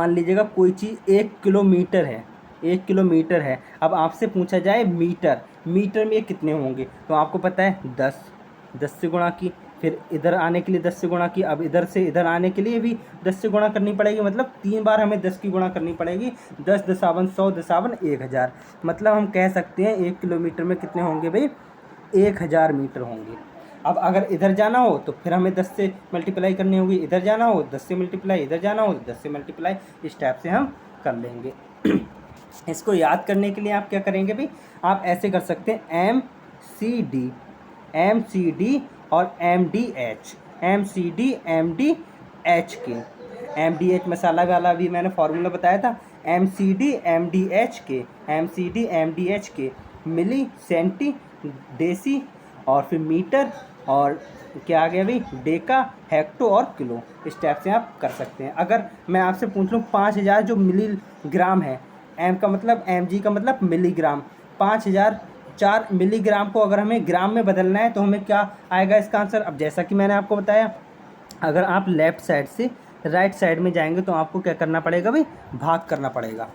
S1: लीजिएगा कोई चीज़ 1 किलोमीटर है, 1 किलोमीटर है, अब आपसे पूछा जाए मीटर, मीटर में कितने होंगे, तो आपको पता है 10 से गुणा की, फिर इधर आने के लिए 10 से गुणा की, अब इधर से इधर आने के लिए भी 10 से गुणा करनी पड़ेगी, मतलब 3 बार हमें 10 की गुणा करनी पड़ेगी, 10 दसावन 100 दसावन 1000, मतलब हम कह सकते हैं 1 किलोमीटर में कितने होंगे भाई, 1000 मीटर होंगे। अब अगर इधर जाना हो तो फिर हमें 10 से मल्टीप्लाई करनी होगी, इधर जाना हो 10 से मल्टीप्लाई, इधर जाना हो तो 10 से मल्टीप्लाई, इस टाइप से हम कर लेंगे। इसको याद करने के लिए आप क्या करेंगे भाई, आप ऐसे कर सकते हैं MCD और MDH, MCD MDH के, MDH मसाला वाला भी मैंने फार्मूला बताया था, MCD MDH के मिली, सेंटी, डेसी और फिर मीटर, और क्या आ गया भाई, डेका, हेक्टो और किलो, इस टाइप से आप कर सकते हैं। अगर मैं आपसे पूछ लूँ 5000 जो मिलीग्राम है, एम का मतलब mg का मतलब मिलीग्राम, 5004 मिलीग्राम को अगर हमें ग्राम में बदलना है तो हमें क्या आएगा इसका आंसर। अब जैसा कि मैंने आपको बताया, अगर आप लेफ़्ट साइड से राइट साइड में जाएंगे तो आपको क्या करना पड़ेगा भाई, भाग करना पड़ेगा।